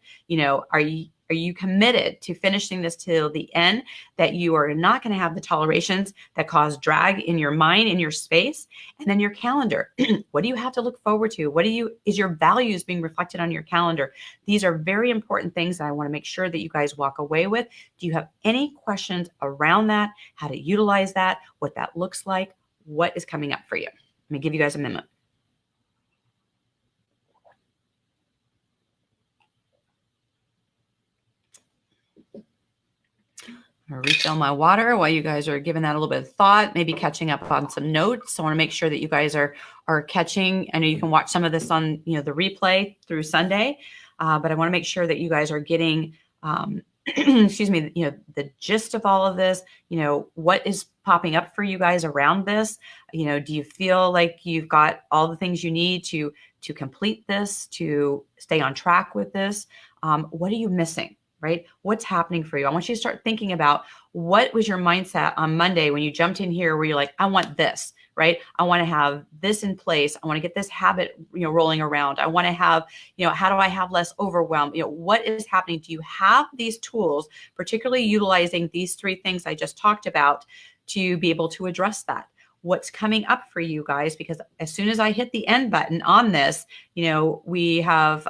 [SPEAKER 1] Are you committed to finishing this till the end, that you are not going to have the tolerations that cause drag in your mind, in your space? And then your calendar. What do you have to look forward to? Is your values being reflected on your calendar? These are very important things that I want to make sure that you guys walk away with. Do you have any questions around that? How to utilize that? What that looks like? What is coming up for you? Let me give you guys a minute. I'm gonna refill my water while you guys are giving that a little bit of thought, maybe catching up on some notes. I want to make sure that you guys are catching. I know you can watch some of this on the replay through Sunday, but I want to make sure that you guys are getting excuse me, the gist of all of this. What is popping up for you guys around this? Do you feel like you've got all the things you need to complete this, to stay on track with this? What are you missing? Right? What's happening for you? I want you to start thinking about, what was your mindset on Monday when you jumped in here where you're like, I want this, right? I want to have this in place. I want to get this habit, rolling around. I want to have, how do I have less overwhelm? What is happening? Do you have these tools, particularly utilizing these 3 things I just talked about, to be able to address that? What's coming up for you guys? Because as soon as I hit the end button on this, we have,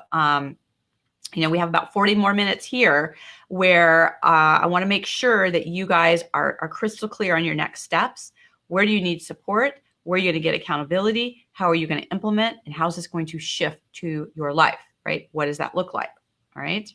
[SPEAKER 1] we have about 40 more minutes here where I want to make sure that you guys are crystal clear on your next steps. Where do you need support? Where are you going to get accountability? How are you going to implement? And how is this going to shift to your life, right? What does that look like? All right.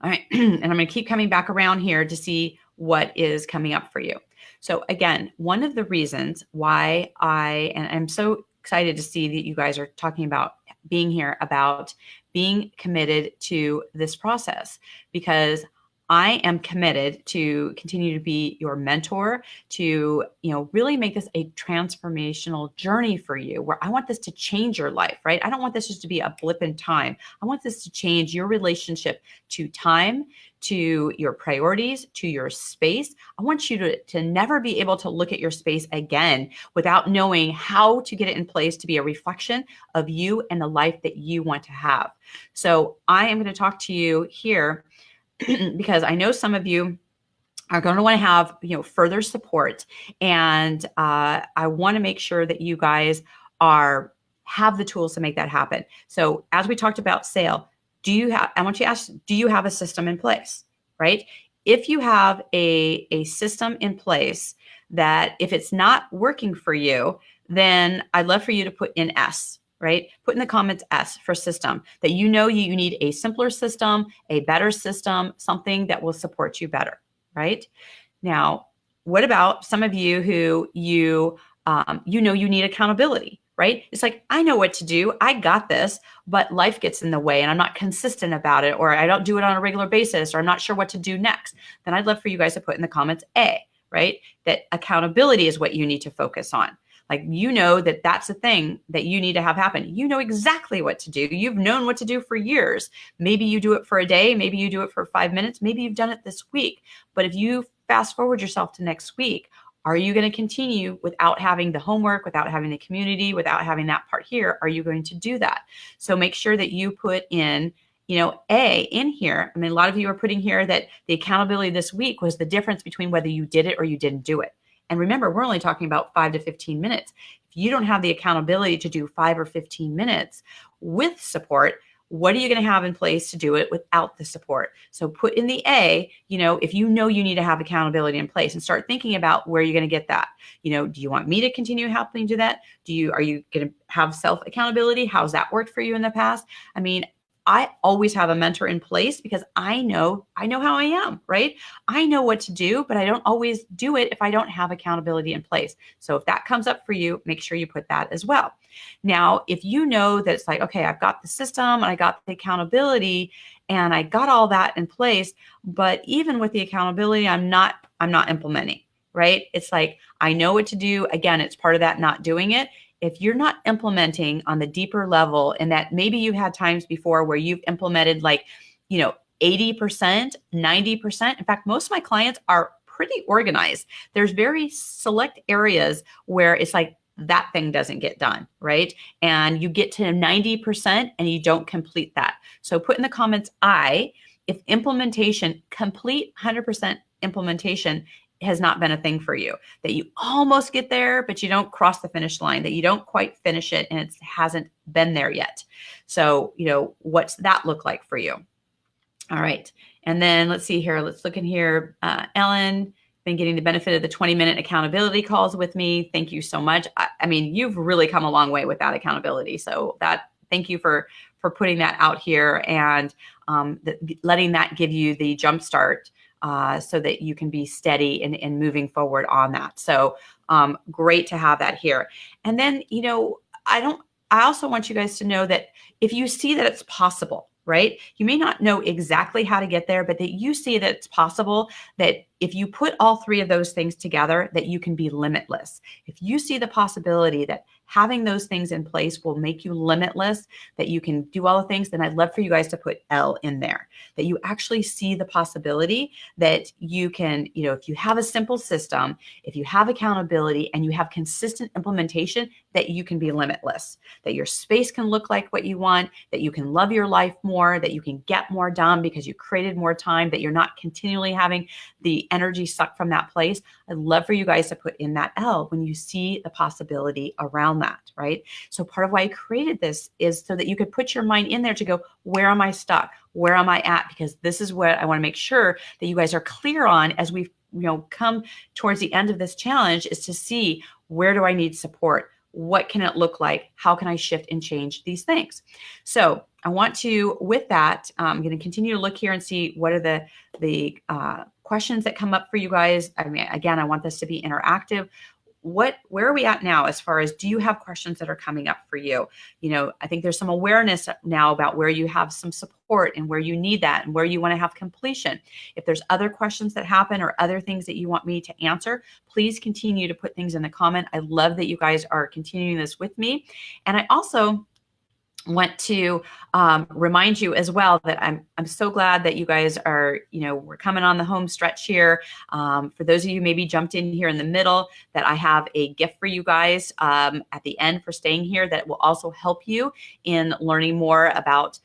[SPEAKER 1] All right. And I'm going to keep coming back around here to see what is coming up for you. So again, one of the reasons why and I'm so excited to see that you guys are talking about being here, about being committed to this process, because I am committed to continue to be your mentor, to, really make this a transformational journey for you, where I want this to change your life, right? I don't want this just to be a blip in time. I want this to change your relationship to time, to your priorities, to your space. I want you to never be able to look at your space again without knowing how to get it in place to be a reflection of you and the life that you want to have. So I am going to talk to you here because I know some of you are going to want to have further support, and I want to make sure that you guys have the tools to make that happen. So as we talked about sale, I want you to ask, do you have a system in place, right? If you have a system in place that if it's not working for you, then I'd love for you to put in S, right? Put in the comments S for system, that you need a simpler system, a better system, something that will support you better, right? Now, what about some of you who you need accountability, right? It's like, I know what to do, I got this, but life gets in the way and I'm not consistent about it, or I don't do it on a regular basis, or I'm not sure what to do next. Then I'd love for you guys to put in the comments A, right? That accountability is what you need to focus on. Like, that that's a thing that you need to have happen. You know exactly what to do. You've known what to do for years. Maybe you do it for a day. Maybe you do it for 5 minutes. Maybe you've done it this week. But if you fast forward yourself to next week, are you going to continue without having the homework, without having the community, without having that part here? Are you going to do that? So make sure that you put in A in here. I mean, a lot of you are putting here that the accountability this week was the difference between whether you did it or you didn't do it. And remember, we're only talking about 5 to 15 minutes. If you don't have the accountability to do 5 or 15 minutes with support, what are you going to have in place to do it without the support? So put in the A, if you need to have accountability in place, and start thinking about where you're going to get that. Do you want me to continue helping do that? Are you going to have self accountability? How's that worked for you in the past? I mean, I always have a mentor in place because I know how I am, right? I know what to do, but I don't always do it if I don't have accountability in place. So if that comes up for you, make sure you put that as well. Now, if you know that it's like, okay, I've got the system and I got the accountability and I got all that in place, but even with the accountability, I'm not implementing, right? It's like, I know what to do. Again, it's part of that not doing it. If you're not implementing on the deeper level, and that maybe you had times before where you've implemented 80%, 90%. In fact, most of my clients are pretty organized. There's very select areas where it's like that thing doesn't get done, right? And you get to 90% and you don't complete that. So put in the comments, if implementation, complete 100% implementation has not been a thing for you, that you almost get there, but you don't cross the finish line, that you don't quite finish it and it hasn't been there yet. So, what's that look like for you? All right. And then let's see here. Let's look in here. Ellen, been getting the benefit of the 20-minute accountability calls with me. Thank you so much. I mean, you've really come a long way with that accountability. So thank you for putting that out here and letting that give you the jump start so that you can be steady and moving forward on that. So great to have that here. And then, I also want you guys to know that if you see that it's possible, right? You may not know exactly how to get there, but that you see that it's possible, that if you put all three of those things together, that you can be limitless. If you see the possibility that having those things in place will make you limitless, that you can do all the things, then I'd love for you guys to put L in there, that you actually see the possibility that you can, if you have a simple system, if you have accountability and you have consistent implementation, that you can be limitless, that your space can look like what you want, that you can love your life more, that you can get more done because you created more time, that you're not continually having the energy sucked from that place. I'd love for you guys to put in that L when you see the possibility around that, right? So part of why I created this is so that you could put your mind in there to go, where am I stuck? Where am I at? Because this is what I want to make sure that you guys are clear on as we come towards the end of this challenge, is to see, where do I need support? What can it look like? How can I shift and change these things? So I want to, with that, I'm going to continue to look here and see what are the questions that come up for you guys. I mean, again, I want this to be interactive. Where are we at now as far as, do you have questions that are coming up for you? I think there's some awareness now about where you have some support and where you need that and where you want to have completion. If there's other questions that happen or other things that you want me to answer, please continue to put things in the comment. I love that you guys are continuing this with me. And I also want to remind you as well that I'm so glad that you guys are, we're coming on the home stretch here. For those of you maybe jumped in here in the middle, that I have a gift for you guys at the end for staying here that will also help you in learning more about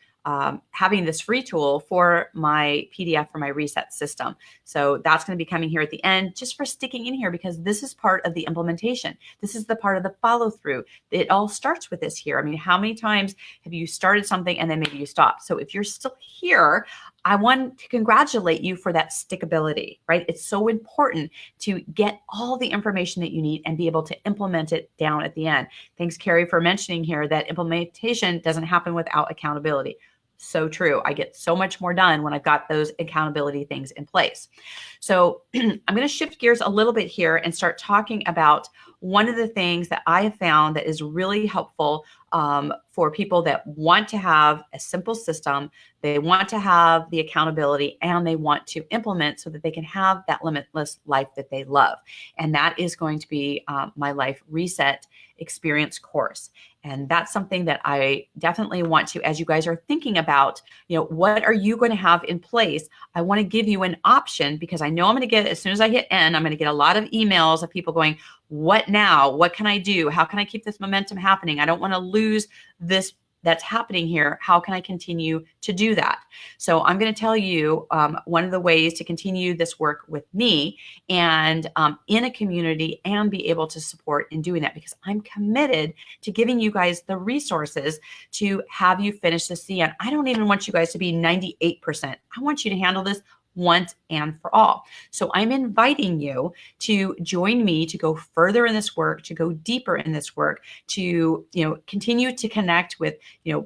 [SPEAKER 1] having this free tool for my PDF for my reset system. So that's going to be coming here at the end, just for sticking in here, because this is part of the implementation. This is the part of the follow through. It all starts with this here. I mean, how many times have you started something and then maybe you stop? So if you're still here, I want to congratulate you for that stickability, right? It's so important to get all the information that you need and be able to implement it down at the end. Thanks, Carrie, for mentioning here that implementation doesn't happen without accountability. So true. I get so much more done when I've got those accountability things in place. So I'm going to shift gears a little bit here and start talking about one of the things that I have found that is really helpful for people that want to have a simple system, they want to have the accountability, and they want to implement so that they can have that limitless life that they love. And that is going to be my Life Reset Experience course. And that's something that I definitely want to, as you guys are thinking about, what are you going to have in place? I want to give you an option, because I know I'm going to get, as soon as I hit end, I'm going to get a lot of emails of people going, what now? What can I do? How can I keep this momentum happening? I don't want to lose this that's happening here. How can I continue to do that? So I'm going to tell you one of the ways to continue this work with me and in a community and be able to support in doing that, because I'm committed to giving you guys the resources to have you finish this to the end. I don't even want you guys to be 98%. I want you to handle this once and for all. So I'm inviting you to join me to go further in this work, to go deeper in this work, to continue to connect with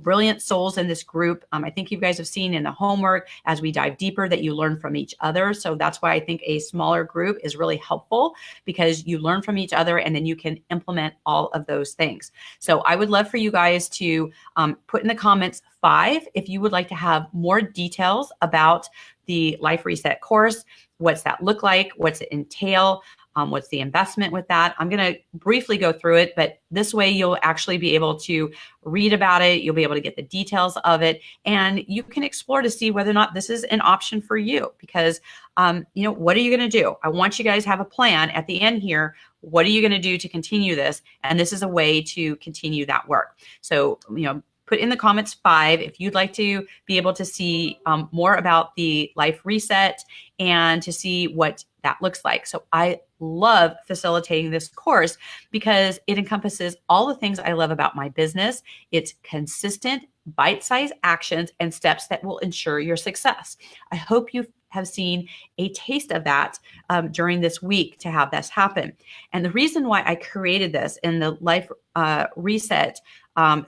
[SPEAKER 1] brilliant souls in this group. I think you guys have seen in the homework as we dive deeper that you learn from each other. So that's why I think a smaller group is really helpful, because you learn from each other and then you can implement all of those things. So I would love for you guys to put in the comments 5 if you would like to have more details about the Life Reset course. What's that look like? What's it entail? What's the investment with that? I'm going to briefly go through it, but this way you'll actually be able to read about it. You'll be able to get the details of it, and you can explore to see whether or not this is an option for you. Because, what are you going to do? I want you guys to have a plan at the end here. What are you going to do to continue this? And this is a way to continue that work. So, put in the comments 5 if you'd like to be able to see more about the Life Reset and to see what that looks like. So I love facilitating this course because it encompasses all the things I love about my business. It's consistent, bite-sized actions and steps that will ensure your success. I hope you have seen a taste of that during this week to have this happen. And the reason why I created this in the Life Reset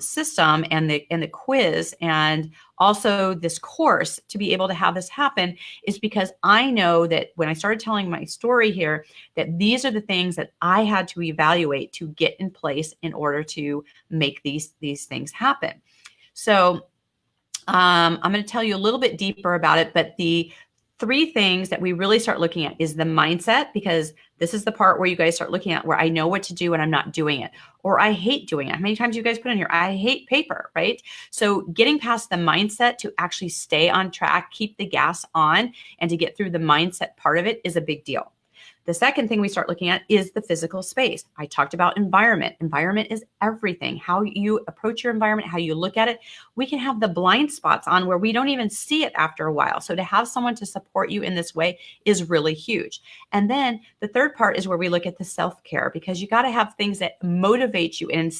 [SPEAKER 1] system and the quiz and also this course to be able to have this happen is because I know that when I started telling my story here, that these are the things that I had to evaluate to get in place in order to make these things happen. So I'm going to tell you a little bit deeper about it, but the 3 things that we really start looking at is the mindset, because this is the part where you guys start looking at where I know what to do and I'm not doing it, or I hate doing it. How many times you guys put in here, I hate paper, right? So getting past the mindset to actually stay on track, keep the gas on, and to get through the mindset part of it is a big deal. The second thing we start looking at is the physical space. I talked about environment. Environment is everything. How you approach your environment, how you look at it. We can have the blind spots on where we don't even see it after a while. So to have someone to support you in this way is really huge. And then the third part is where we look at the self-care, because you got to have things that motivate you and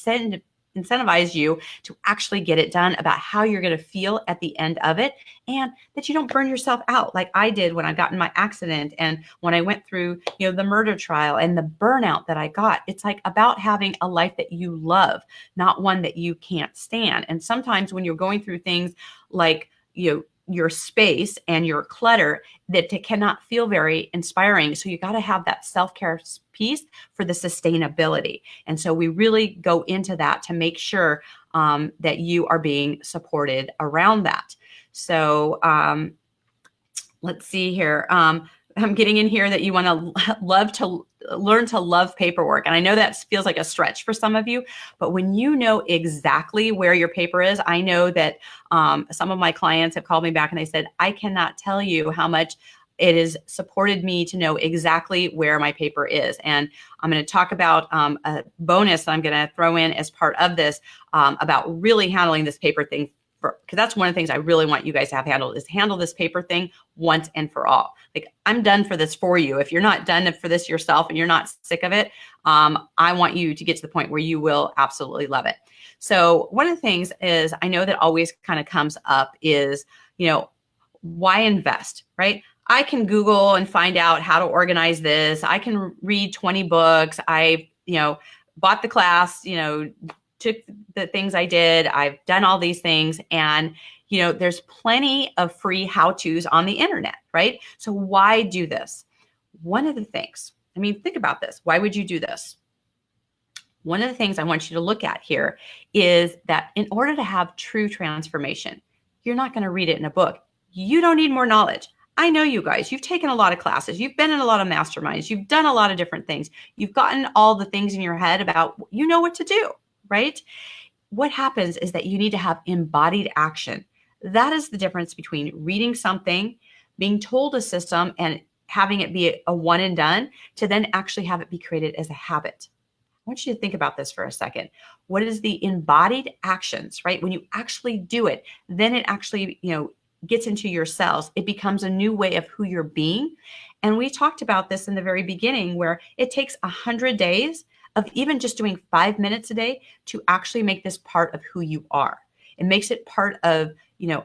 [SPEAKER 1] incentivize you to actually get it done, about how you're going to feel at the end of it, and that you don't burn yourself out like I did when I got in my accident and when I went through the murder trial and the burnout that I got. It's like about having a life that you love, not one that you can't stand. And sometimes when you're going through things like your space and your clutter, that it cannot feel very inspiring. So you got to have that self-care piece for the sustainability. And so we really go into that to make sure that you are being supported around that. So let's see here. I'm getting in here that you want to learn to love paperwork. And I know that feels like a stretch for some of you, but when you know exactly where your paper is, I know that some of my clients have called me back and they said, I cannot tell you how much it has supported me to know exactly where my paper is. And I'm going to talk about a bonus that I'm going to throw in as part of this about really handling this paper thing, because that's one of the things I really want you guys to have handled, is handle this paper thing once and for all. Like, I'm done for this for you. If you're not done for this yourself and you're not sick of it, I want you to get to the point where you will absolutely love it. So one of the things is, I know that always kind of comes up is, why invest, right? I can Google and find out how to organize this. I can read 20 books. I, bought the class, took the things I did. I've done all these things. And, there's plenty of free how-tos on the internet, right? So why do this? One of the things, think about this. Why would you do this? One of the things I want you to look at here is that in order to have true transformation, you're not going to read it in a book. You don't need more knowledge. I know you guys, you've taken a lot of classes. You've been in a lot of masterminds. You've done a lot of different things. You've gotten all the things in your head about, what to do, right? What happens is that you need to have embodied action. That is the difference between reading something, being told a system, and having it be a one and done, to then actually have it be created as a habit. I want you to think about this for a second. What is the embodied actions, right? When you actually do it, then it actually, gets into your cells. It becomes a new way of who you're being. And we talked about this in the very beginning, where it takes 100 days of even just doing 5 minutes a day to actually make this part of who you are. It makes it part of,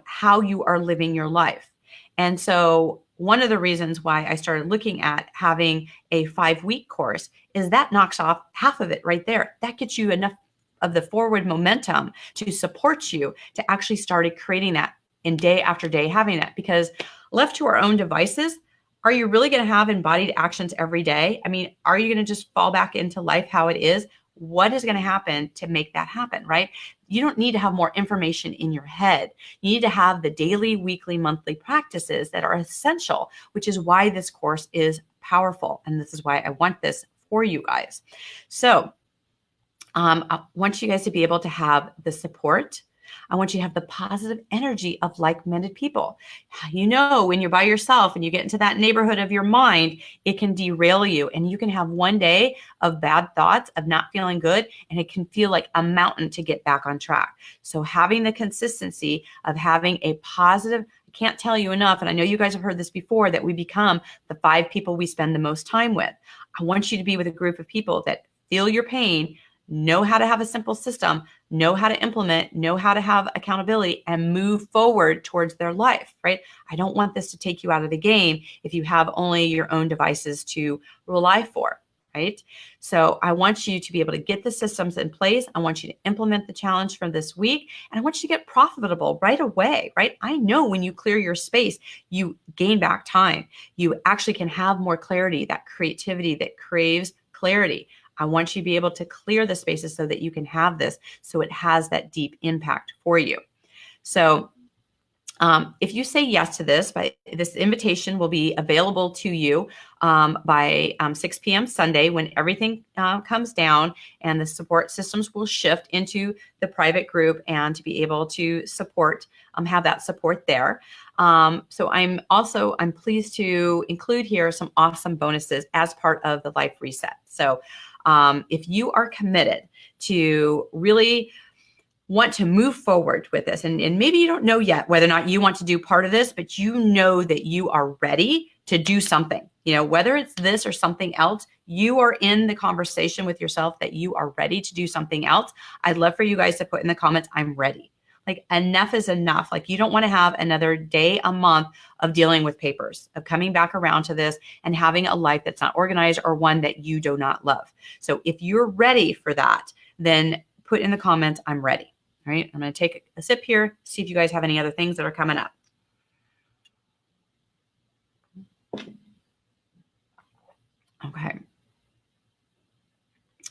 [SPEAKER 1] how you are living your life. And so one of the reasons why I started looking at having a 5-week course is that knocks off half of it right there. That gets you enough of the forward momentum to support you to actually start creating that in day after day, having that. Because left to our own devices, are you really going to have embodied actions every day? Are you going to just fall back into life how it is? What is going to happen to make that happen, right? You don't need to have more information in your head. You need to have the daily, weekly, monthly practices that are essential, which is why this course is powerful. And this is why I want this for you guys. So I want you guys to be able to have the support. I want you to have the positive energy of like-minded people. When you're by yourself and you get into that neighborhood of your mind, it can derail you, and you can have one day of bad thoughts, of not feeling good, and it can feel like a mountain to get back on track. So having the consistency of having a positive, I can't tell you enough, and I know you guys have heard this before, that we become the 5 people we spend the most time with. I want you to be with a group of people that feel your pain, know how to have a simple system, know how to implement, know how to have accountability, and move forward towards their life, right? I don't want this to take you out of the game if you have only your own devices to rely for, right? So I want you to be able to get the systems in place. I want you to implement the challenge from this week, and I want you to get profitable right away, right? I know when you clear your space, you gain back time. You actually can have more clarity, that creativity that craves clarity. I want you to be able to clear the spaces so that you can have this, so it has that deep impact for you. So if you say yes to this, this invitation will be available to you by 6 p.m. Sunday, when everything comes down and the support systems will shift into the private group, and to be able to support, have that support there. So I'm pleased to include here some awesome bonuses as part of the Life Reset. So if you are committed to really want to move forward with this, and maybe you don't know yet whether or not you want to do part of this, but you know that you are ready to do something, whether it's this or something else, you are in the conversation with yourself that you are ready to do something else. I'd love for you guys to put in the comments, I'm ready. Like, enough is enough. Like, you don't want to have another day, a month of dealing with papers, of coming back around to this and having a life that's not organized, or one that you do not love. So if you're ready for that, then put in the comments, I'm ready. All right. I'm going to take a sip here, see if you guys have any other things that are coming up. Okay.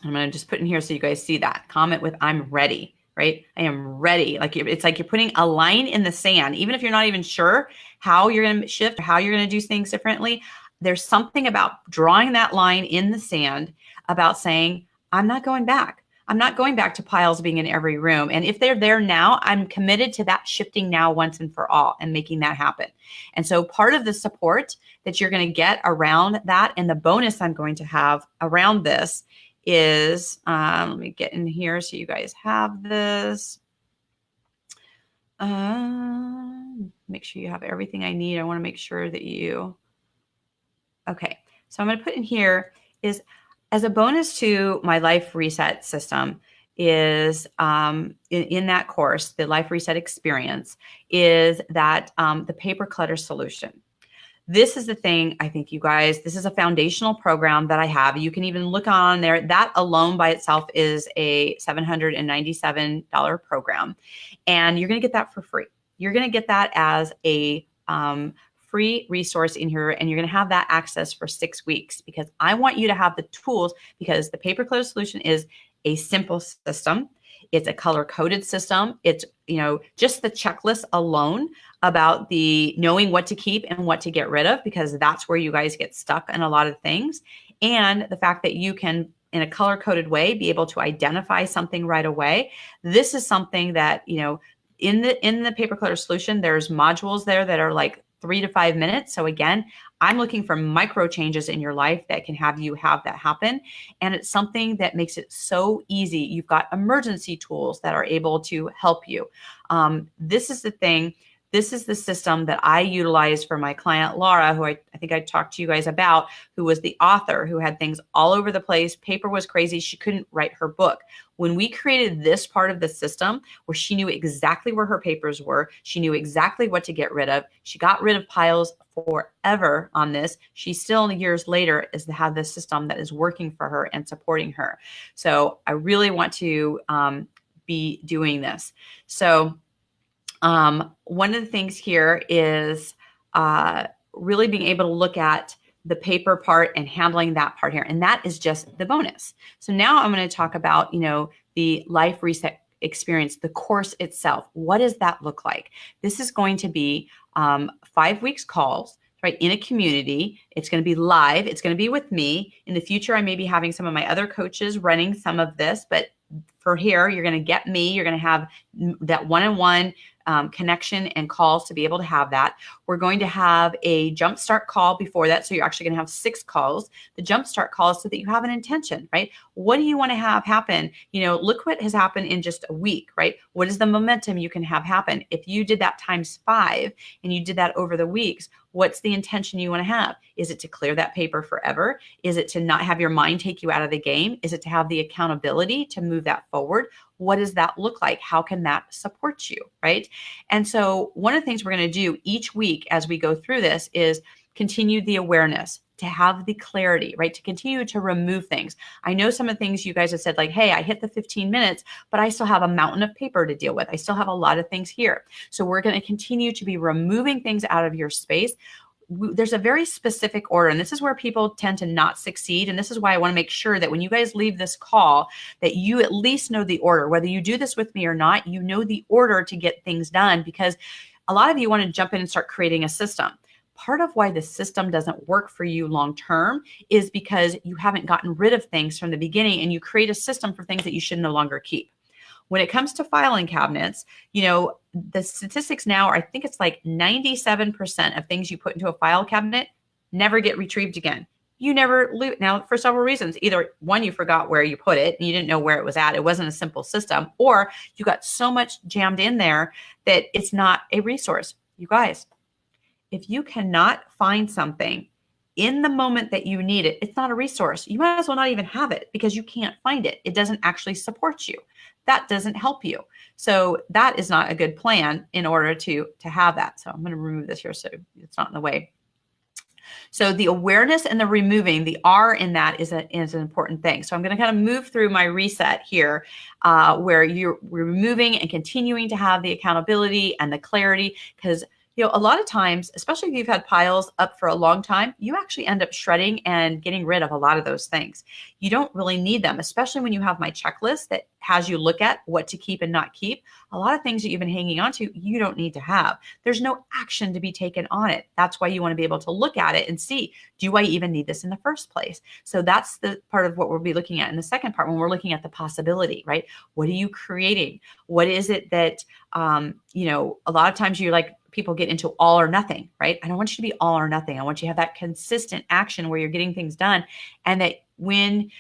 [SPEAKER 1] I'm going to just put in here so you guys see that. Comment with I'm ready, right? I am ready. Like it's like you're putting a line in the sand. Even if you're not even sure how you're going to shift, how you're going to do things differently, there's something about drawing that line in the sand about saying, I'm not going back. I'm not going back to piles being in every room. And if they're there now, I'm committed to that shifting now once and for all and making that happen. And so part of the support that you're going to get around that and the bonus I'm going to have around this is, let me get in here so you guys have this. Make sure you have everything I need. I want to make sure that you, okay. So I'm going to put in here is as a bonus to my life reset system is in that course, the life reset experience is that the paper clutter solution. This is the thing, I think, you guys, this is a foundational program that I have. You can even look on there. That alone by itself is a $797 program. And you're going to get that for free. You're going to get that as a free resource in here, and you're going to have that access for 6 weeks because I want you to have the tools because the paper clutter solution is a simple system. It's a color-coded system. It's, just the checklist alone about the knowing what to keep and what to get rid of, because that's where you guys get stuck in a lot of things. And the fact that you can, in a color-coded way, be able to identify something right away. This is something that, in the paper clutter solution, there's modules there that are like 3 to 5 minutes. So again, I'm looking for micro changes in your life that can have you have that happen. And it's something that makes it so easy. You've got emergency tools that are able to help you. This is the thing. This is the system that I utilize for my client, Laura, who I think I talked to you guys about, who was the author, who had things all over the place. Paper was crazy. She couldn't write her book. When we created this part of the system where she knew exactly where her papers were, she knew exactly what to get rid of. She got rid of piles forever on this. She still, years later, is to have this system that is working for her and supporting her. So I really want to be doing this. So one of the things here is really being able to look at the paper part and handling that part here. And that is just the bonus. So now I'm going to talk about, the life reset experience, the course itself. What does that look like? This is going to be 5 weeks calls, right, in a community. It's going to be live. It's going to be with me. In the future, I may be having some of my other coaches running some of this, but for here, you're going to get me. You're going to have that one-on-one connection and calls to be able to have that. We're going to have a jumpstart call before that. So you're actually going to have 6 calls. The jumpstart call is so that you have an intention, right? What do you want to have happen? Look what has happened in just a week, right? What is the momentum you can have happen? If you did that times 5 and you did that over the weeks, what's the intention you want to have? Is it to clear that paper forever? Is it to not have your mind take you out of the game? Is it to have the accountability to move that forward? What does that look like? How can that support you, right? And so one of the things we're going to do each week as we go through this is continue the awareness, to have the clarity, right? To continue to remove things. I know some of the things you guys have said, like, hey, I hit the 15 minutes, but I still have a mountain of paper to deal with. I still have a lot of things here. So we're going to continue to be removing things out of your space. There's a very specific order, and this is where people tend to not succeed. And this is why I want to make sure that when you guys leave this call, that you at least know the order. Whether you do this with me or not, you know the order to get things done, because a lot of you want to jump in and start creating a system. Part of why the system doesn't work for you long-term is because you haven't gotten rid of things from the beginning, and you create a system for things that you should no longer keep. When it comes to filing cabinets, the statistics now are, I think it's like 97% of things you put into a file cabinet never get retrieved again. You never lose. Now, for several reasons. Either one, you forgot where you put it and you didn't know where it was at. It wasn't a simple system. Or you got so much jammed in there that it's not a resource. You guys, if you cannot find something in the moment that you need it, it's not a resource. You might as well not even have it because you can't find it. It doesn't actually support you. That doesn't help you. So that is not a good plan in order to have that. So I'm going to remove this here so it's not in the way. So the awareness and the removing, the R in that is an important thing. So I'm going to kind of move through my reset here where you're removing and continuing to have the accountability and the clarity, because A lot of times, especially if you've had piles up for a long time, you actually end up shredding and getting rid of a lot of those things. You don't really need them, especially when you have my checklist that has you look at what to keep and not keep. A lot of things that you've been hanging on to, you don't need to have. There's no action to be taken on it. That's why you want to be able to look at it and see, do I even need this in the first place? So that's the part of what we'll be looking at in the second part when we're looking at the possibility, right? What are you creating? What is it that, a lot of times you're like, people get into all or nothing, right? I don't want you to be all or nothing. I want you to have that consistent action where you're getting things done. And that when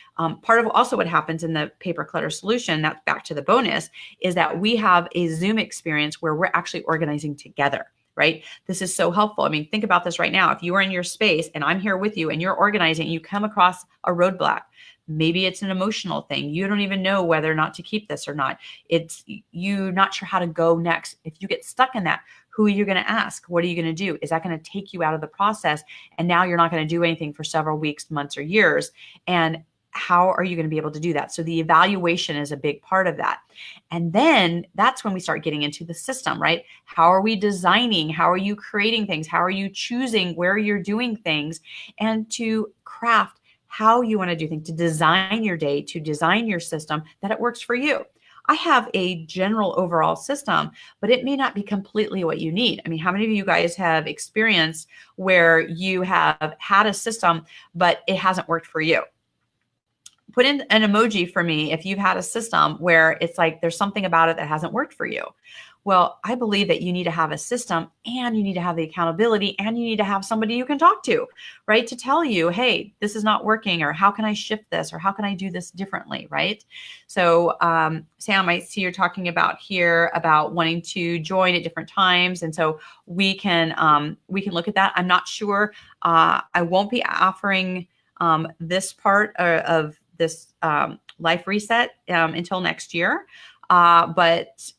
[SPEAKER 1] part of also what happens in the paper clutter solution, that's back to the bonus, is that we have a Zoom experience where we're actually organizing together, right? This is so helpful. I mean, think about this right now. If you are in your space and I'm here with you and you're organizing, you come across a roadblock. Maybe it's an emotional thing. You don't even know whether or not to keep this or not. It's you not sure how to go next. If you get stuck in that, who are you going to ask? What are you going to do? Is that going to take you out of the process? And now you're not going to do anything for several weeks, months, or years. And how are you going to be able to do that? So the evaluation is a big part of that. And then that's when we start getting into the system, right? How are we designing? How are you creating things? How are you choosing where you're doing things? And to craft how you want to do things, to design your day, to design your system that it works for you. I have a general overall system, but it may not be completely what you need. I mean, how many of you guys have experienced where you have had a system, but it hasn't worked for you? Put in an emoji for me if you've had a system where it's like there's something about it that hasn't worked for you. Well, I believe that you need to have a system and you need to have the accountability and you need to have somebody you can talk to, right? To tell you, hey, this is not working, or how can I shift this, or how can I do this differently, right? So Sam, I see you're talking about here about wanting to join at different times. And so we can look at that. I'm not sure. I won't be offering this part of this life reset until next year. But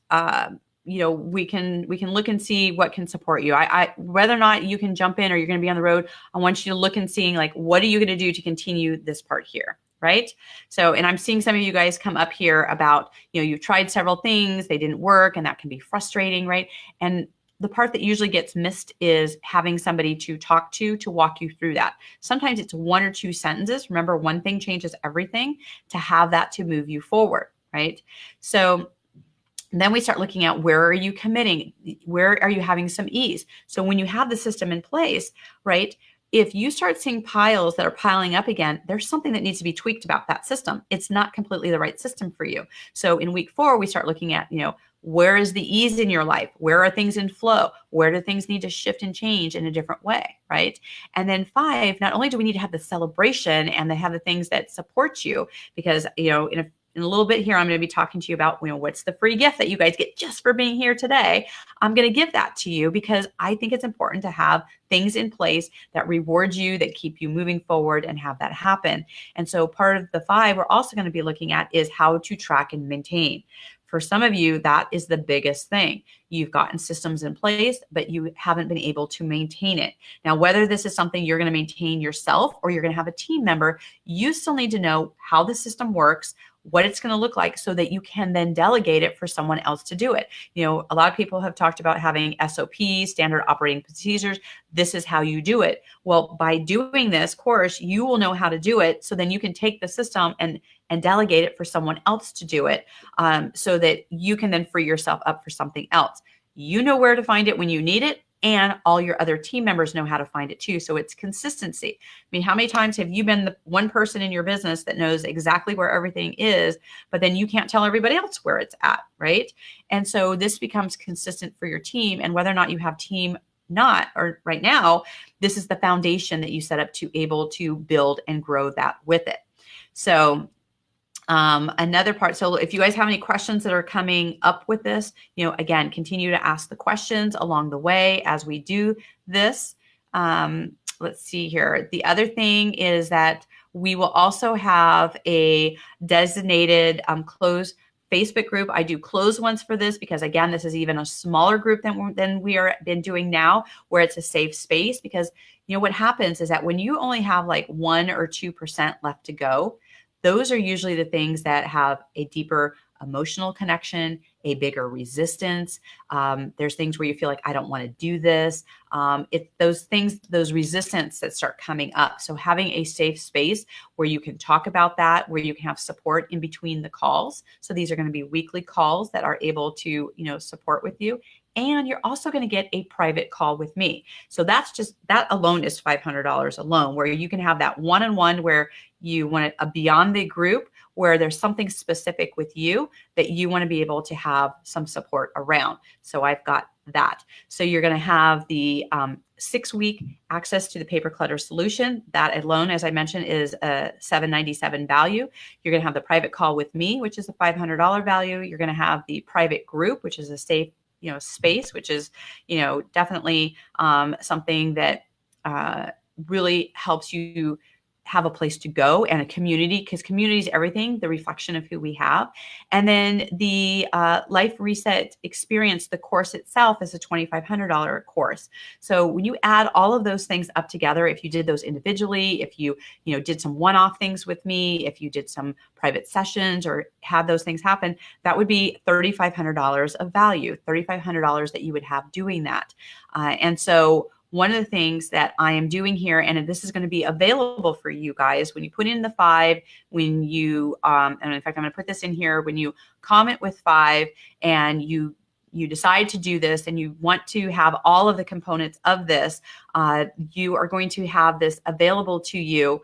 [SPEAKER 1] we can look and see what can support you. I whether or not you can jump in or you're going to be on the road, I want you to look and seeing like, what are you going to do to continue this part here? Right. So, and I'm seeing some of you guys come up here about, you've tried several things, they didn't work, and that can be frustrating. Right. And the part that usually gets missed is having somebody to talk to walk you through that. Sometimes it's one or two sentences. Remember, one thing changes everything, to have that to move you forward. Right. So then we start looking at, where are you committing? Where are you having some ease? So when you have the system in place, right, if you start seeing piles that are piling up again, there's something that needs to be tweaked about that system. It's not completely the right system for you. So in week 4, we start looking at, where is the ease in your life? Where are things in flow? Where do things need to shift and change in a different way, right? And then 5, not only do we need to have the celebration and to have the things that support you, because, in a little bit here, I'm going to be talking to you about, what's the free gift that you guys get just for being here today. I'm going to give that to you because I think it's important to have things in place that reward you, that keep you moving forward, and have that happen. And so part of the 5 we're also going to be looking at is how to track and maintain. For some of you, that is the biggest thing. You've gotten systems in place, but you haven't been able to maintain it. Now, whether this is something you're going to maintain yourself or you're going to have a team member, you still need to know how the system works, what it's going to look like, so that you can then delegate it for someone else to do it. A lot of people have talked about having SOPs, standard operating procedures. This is how you do it. Well, by doing this course, you will know how to do it. So then you can take the system and delegate it for someone else to do it, so that you can then free yourself up for something else. You know where to find it when you need it, and all your other team members know how to find it too. So it's consistency. I mean, how many times have you been the one person in your business that knows exactly where everything is, but then you can't tell everybody else where it's at, right? And so this becomes consistent for your team, and whether or not you have team or right now, this is the foundation that you set up to able to build and grow that with it. So another part. So if you guys have any questions that are coming up with this, again, continue to ask the questions along the way as we do this. Let's see here. The other thing is that we will also have a designated closed Facebook group. I do close ones for this because, again, this is even a smaller group than we are been doing now, where it's a safe space. Because what happens is that when you only have like 1 or 2% left to go, those are usually the things that have a deeper emotional connection, a bigger resistance. There's things where you feel like, I don't want to do this. It's those things, those resistance that start coming up. So having a safe space where you can talk about that, where you can have support in between the calls. So these are going to be weekly calls that are able to, support with you. And you're also going to get a private call with me. So that alone is $500 alone, where you can have that one-on-one where you want it beyond the group, where there's something specific with you that you want to be able to have some support around. So I've got that. So you're going to have the 6-week access to the paper clutter solution. That alone, as I mentioned, is a $797 value. You're going to have the private call with me, which is a $500 value. You're going to have the private group, which is a safe space, which is, definitely something that really helps you have a place to go and a community, because community is everything, the reflection of who we have. And then the Life Reset Experience, the course itself, is a $2,500 course. So when you add all of those things up together, if you did those individually, if you did some one-off things with me, if you did some private sessions or had those things happen, that would be $3,500 of value, $3,500 that you would have doing that. And so one of the things that I am doing here, and this is going to be available for you guys when you put in the 5, when you, and in fact, I'm going to put this in here, when you comment with 5 and you decide to do this and you want to have all of the components of this, you are going to have this available to you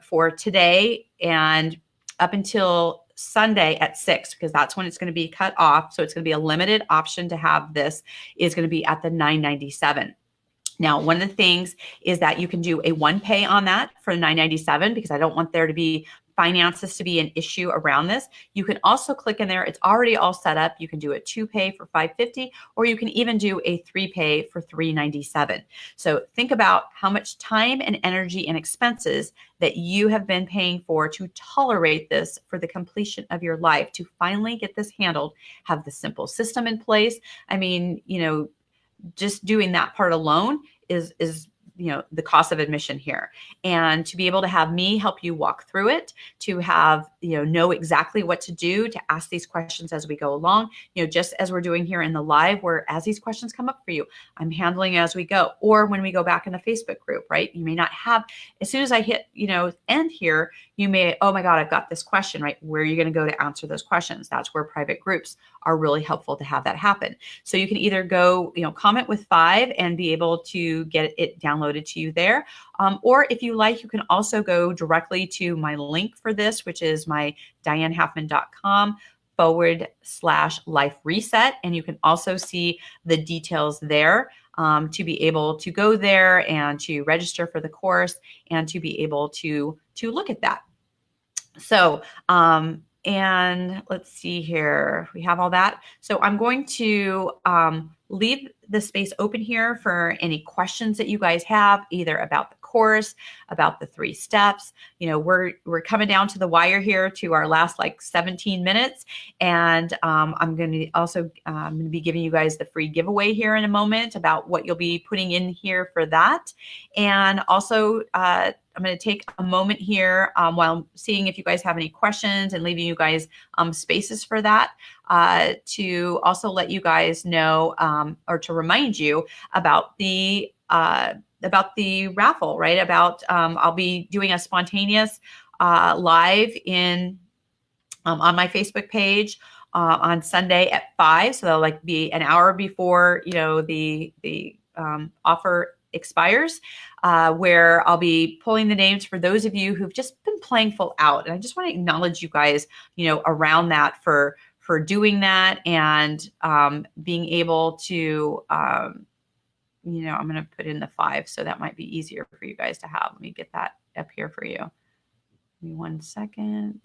[SPEAKER 1] for today and up until Sunday at 6, because that's when it's going to be cut off. So it's going to be a limited option to have this, is going to be at the $997. Now, one of the things is that you can do a one pay on that for $997, because I don't want there to be finances to be an issue around this. You can also click in there. It's already all set up. You can do a 2 pay for $550, or you can even do a 3 pay for $397. So think about how much time and energy and expenses that you have been paying for to tolerate this for the completion of your life, to finally get this handled, have the simple system in place. I mean, just doing that part alone is the cost of admission here. And to be able to have me help you walk through it, to have, know exactly what to do, to ask these questions as we go along, just as we're doing here in the live, where as these questions come up for you, I'm handling as we go. Or when we go back in the Facebook group, right? You may not have, as soon as I hit, end here, you may, oh my God, I've got this question, right? Where are you going to go to answer those questions? That's where private groups are really helpful to have that happen. So you can either go, comment with 5 and be able to get it downloaded to you there. Or if you like, you can also go directly to my link for this, which is my dianehalfman.com/life reset. And you can also see the details there to be able to go there and to register for the course and to be able to look at that. So, and let's see here, we have all that. So I'm going to leave the space open here for any questions that you guys have, either about the course, about the 3 steps. We're coming down to the wire here to our last 17 minutes. And I'm going to also be giving you guys the free giveaway here in a moment about what you'll be putting in here for that. And also, I'm going to take a moment here while I'm seeing if you guys have any questions and leaving you guys spaces for that, to also let you guys know or to remind you about the raffle, right? About I'll be doing a spontaneous live on my Facebook page on Sunday at 5. So that'll be an hour before the offer expires, where I'll be pulling the names for those of you who've just been playing full out. And I just want to acknowledge you guys, around that for doing that and being able to, I'm going to put in the 5, so that might be easier for you guys to have. Let me get that up here for you. Give me 1 second.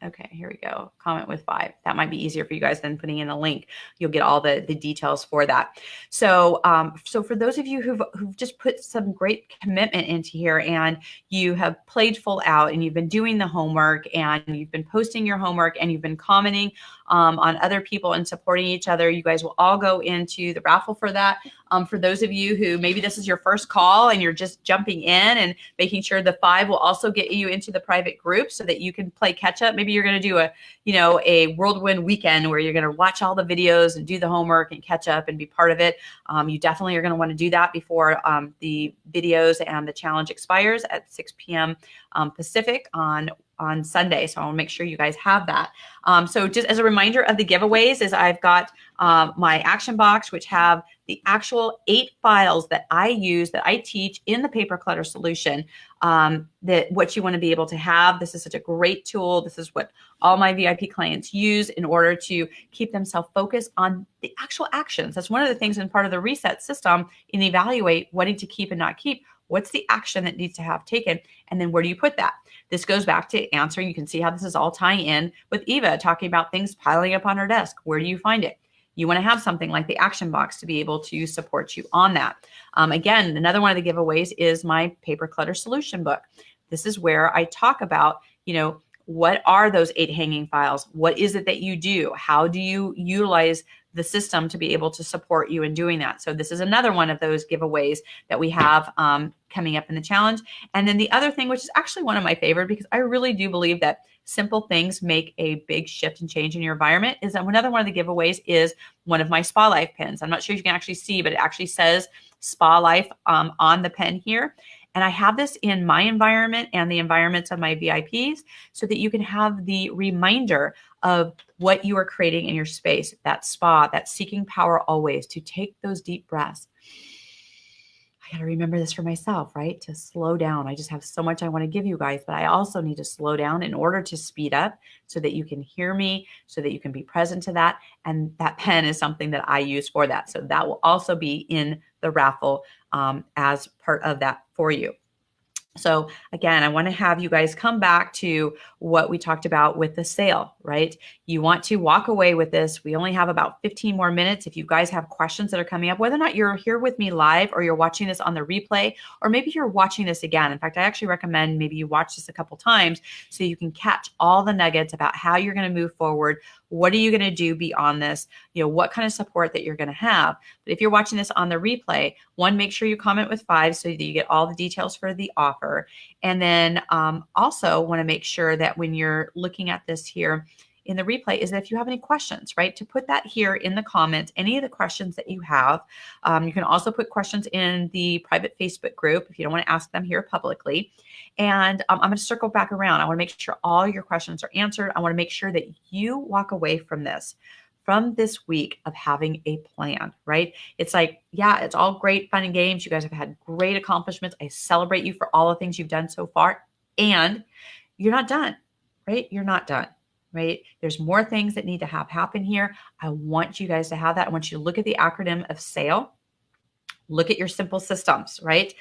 [SPEAKER 1] Okay, here we go. Comment with 5. That might be easier for you guys than putting in a link. You'll get all the details for that. So, so for those of you who've just put some great commitment into here and you have played full out and you've been doing the homework and you've been posting your homework and you've been commenting on other people and supporting each other, you guys will all go into the raffle for that. For those of you who maybe this is your first call and you're just jumping in and making sure the 5 will also get you into the private group so that you can play catch up. Maybe you're going to do a whirlwind weekend where you're going to watch all the videos and do the homework and catch up and be part of it. You definitely are going to want to do that before the videos and the challenge expires at 6 p.m. Pacific on Sunday. So I want to make sure you guys have that. So just as a reminder of the giveaways is I've got my action box, which have the actual 8 files that I use, that I teach in the paper clutter solution, that what you want to be able to have. This is such a great tool. This is what all my VIP clients use in order to keep themselves focused on the actual actions. That's one of the things in part of the reset system in evaluate what to keep and not keep. What's the action that needs to have taken? And then where do you put that? This goes back to answering. You can see how this is all tying in with Eva talking about things piling up on her desk. Where do you find it? You want to have something like the action box to be able to support you on that. Again, another one of the giveaways is my paper clutter solution book. This is where I talk about, what are those 8 hanging files? What is it that you do? How do you utilize the system to be able to support you in doing that? So this is another one of those giveaways that we have coming up in the challenge. And then the other thing, which is actually one of my favorite, because I really do believe that simple things make a big shift and change in your environment, is that another one of the giveaways is one of my SpaLife pins. I'm not sure if you can actually see, but it actually says SpaLife on the pen here. And I have this in my environment and the environments of my VIPs so that you can have the reminder of what you are creating in your space, that spa, that seeking power always, to take those deep breaths. I got to remember this for myself, right? To slow down. I just have so much I want to give you guys, but I also need to slow down in order to speed up so that you can hear me, so that you can be present to that. And that pen is something that I use for that. So that will also be in the raffle as part of that for you. So again, I want to have you guys come back to what we talked about with the sale, right? You want to walk away with this. We only have about 15 more minutes. If you guys have questions that are coming up, whether or not you're here with me live or you're watching this on the replay, or maybe you're watching this again. In fact, I actually recommend maybe you watch this a couple times so you can catch all the nuggets about how you're going to move forward. What are you going to do beyond this? What kind of support that you're going to have. But if you're watching this on the replay, one, make sure you comment with 5 so that you get all the details for the offer. And then also want to make sure that when you're looking at this here in the replay is that if you have any questions, right, to put that here in the comments, any of the questions that you have. You can also put questions in the private Facebook group if you don't want to ask them here publicly. And I'm going to circle back around. I want to make sure all your questions are answered. I want to make sure that you walk away from this week of having a plan, right? It's like, yeah, it's all great fun and games. You guys have had great accomplishments. I celebrate you for all the things you've done so far. And you're not done, right? You're not done, right? There's more things that need to happen here. I want you guys to have that. I want you to look at the acronym of SAIL. Look at your simple systems, right?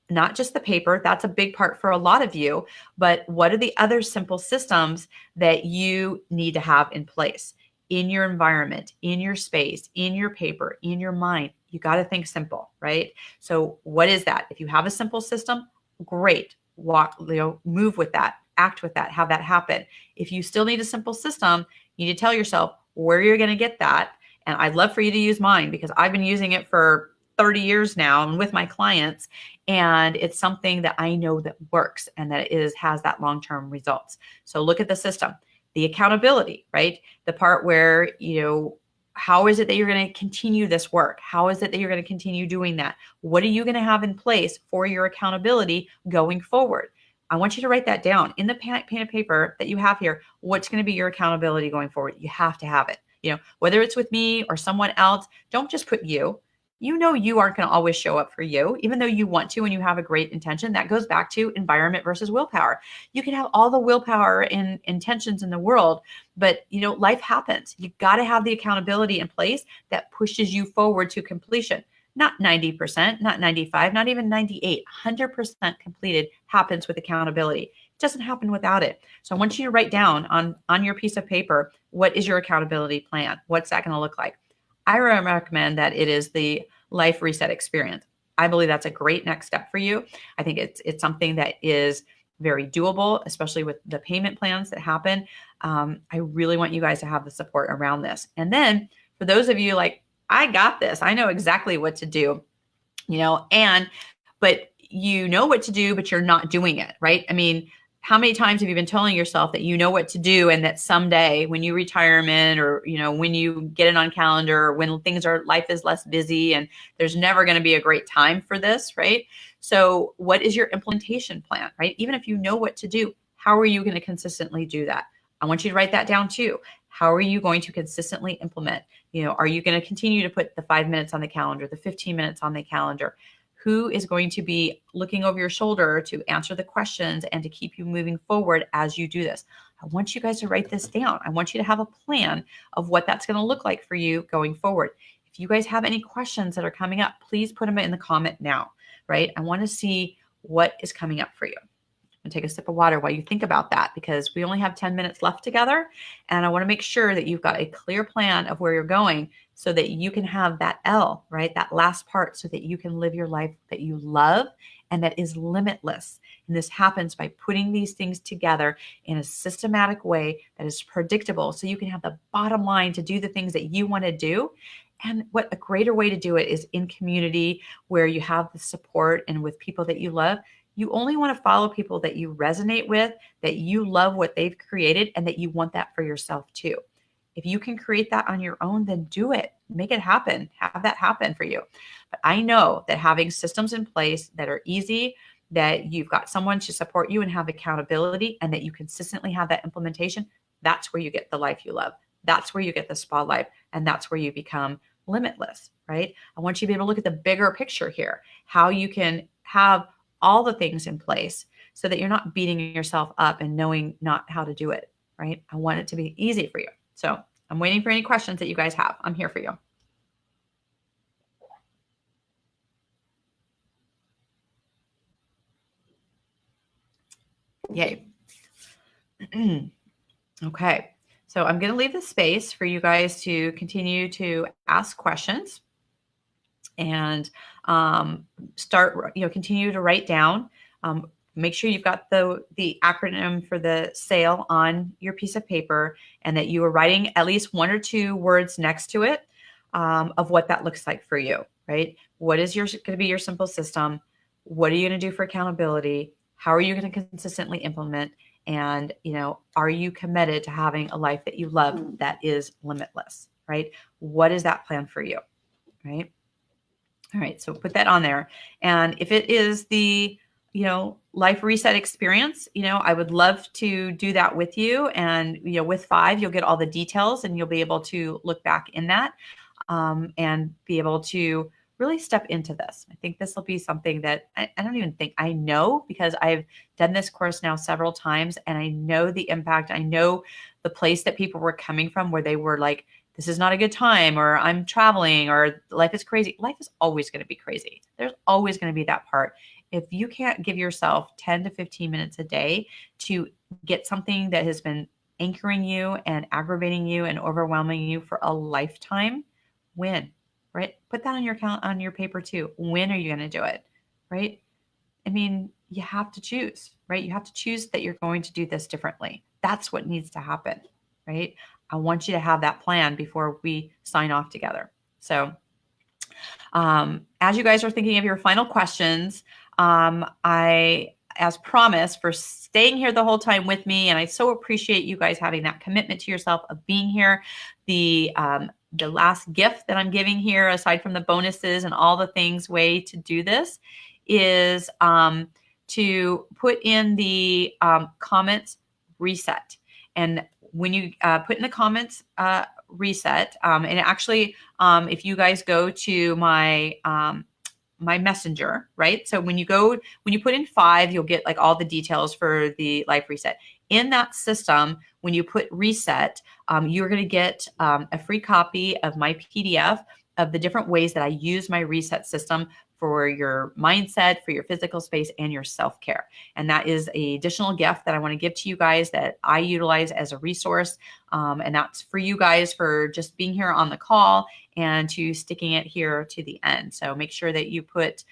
[SPEAKER 1] Not just the paper, that's a big part for a lot of you, but what are the other simple systems that you need to have in place in your environment, in your space, in your paper, in your mind? You got to think simple, right? So what is that? If you have a simple system, great. Move with that, act with that, have that happen. If you still need a simple system, you need to tell yourself where you're going to get that. And I'd love for you to use mine because I've been using it for 30 years now and with my clients, and it's something that I know that works and that has that long-term results. So look at the system, the accountability, right? The part where, how is it that you're going to continue this work? How is it that you're going to continue doing that? What are you going to have in place for your accountability going forward? I want you to write that down in the pen and paper that you have here. What's going to be your accountability going forward? You have to have it. Whether it's with me or someone else, don't just put you. You aren't going to always show up for you, even though you want to and you have a great intention. That goes back to environment versus willpower. You can have all the willpower and intentions in the world, but life happens. You got to have the accountability in place that pushes you forward to completion. Not 90%, not 95, not even 98, 100% completed happens with accountability. It doesn't happen without it. So I want you to write down on your piece of paper, what is your accountability plan? What's that going to look like? I recommend that it is the life reset experience. I believe that's a great next step for you. I think it's something that is very doable, especially with the payment plans that happen. I really want you guys to have the support around this. And then for those of you like, I got this. I know exactly what to do, but you know what to do, but you're not doing it, right? I mean, how many times have you been telling yourself that you know what to do and that someday when you retirement or, when you get it on calendar or when life is less busy and there's never going to be a great time for this, right? So what is your implementation plan, right? Even if you know what to do, how are you going to consistently do that? I want you to write that down too. How are you going to consistently implement? Are you going to continue to put the 5 minutes on the calendar, the 15 minutes on the calendar? Who is going to be looking over your shoulder to answer the questions and to keep you moving forward as you do this? I want you guys to write this down. I want you to have a plan of what that's going to look like for you going forward. If you guys have any questions that are coming up, please put them in the comment now, right? I want to see what is coming up for you. And take a sip of water while you think about that, because we only have 10 minutes left together. And I want to make sure that you've got a clear plan of where you're going so that you can have that L, right? That last part, so that you can live your life that you love and that is limitless. And this happens by putting these things together in a systematic way that is predictable, so you can have the bottom line to do the things that you want to do. And what a greater way to do it is in community, where you have the support and with people that you love. You only want to follow people that you resonate with, that you love what they've created, and that you want that for yourself too. If you can create that on your own, then do it. Make it happen. Have that happen for you. But I know that having systems in place that are easy, that you've got someone to support you and have accountability, and that you consistently have that implementation, that's where you get the life you love. That's where you get the SpaLife, and that's where you become limitless, right? I want you to be able to look at the bigger picture here, how you can have all the things in place so that you're not beating yourself up and knowing not how to do it, right? I want it to be easy for you. So I'm waiting for any questions that you guys have. I'm here for you. Yay. Okay. So I'm going to leave the space for you guys to continue to ask questions and continue to write down. Make sure you've got the acronym for the sale on your piece of paper, and that you are writing at least 1 or 2 words next to it of what that looks like for you, right? What is going to be your simple system? What are you going to do for accountability? How are you going to consistently implement? And, are you committed to having a life that you love that is limitless, right? What is that plan for you, right? All right, so put that on there. And if it is the, life reset experience, I would love to do that with you. And, with 5, you'll get all the details and you'll be able to look back in that and be able to really step into this. I think this will be something that I don't even think I know, because I've done this course now several times and I know the impact. I know the place that people were coming from, where they were like, this is not a good time, or I'm traveling, or life is crazy. Life is always going to be crazy. There's always going to be that part. If you can't give yourself 10 to 15 minutes a day to get something that has been anchoring you and aggravating you and overwhelming you for a lifetime, when, right? Put that on your paper too. When are you going to do it, right? I mean, you have to choose, right? You have to choose that you're going to do this differently. That's what needs to happen, right? I want you to have that plan before we sign off together. So as you guys are thinking of your final questions, I, as promised, for staying here the whole time with me, and I so appreciate you guys having that commitment to yourself of being here. The last gift that I'm giving here, aside from the bonuses and all the things, way to do this is to put in the comments reset. And when you put in the comments reset, and actually, if you guys go to my my messenger, right? So when you put in 5, you'll get like all the details for the life reset. In that system, when you put reset, you're going to get a free copy of my PDF of the different ways that I use my reset system for your mindset, for your physical space, and your self-care. And that is an additional gift that I want to give to you guys that I utilize as a resource. And that's for you guys for just being here on the call and to sticking it here to the end. So make sure that you put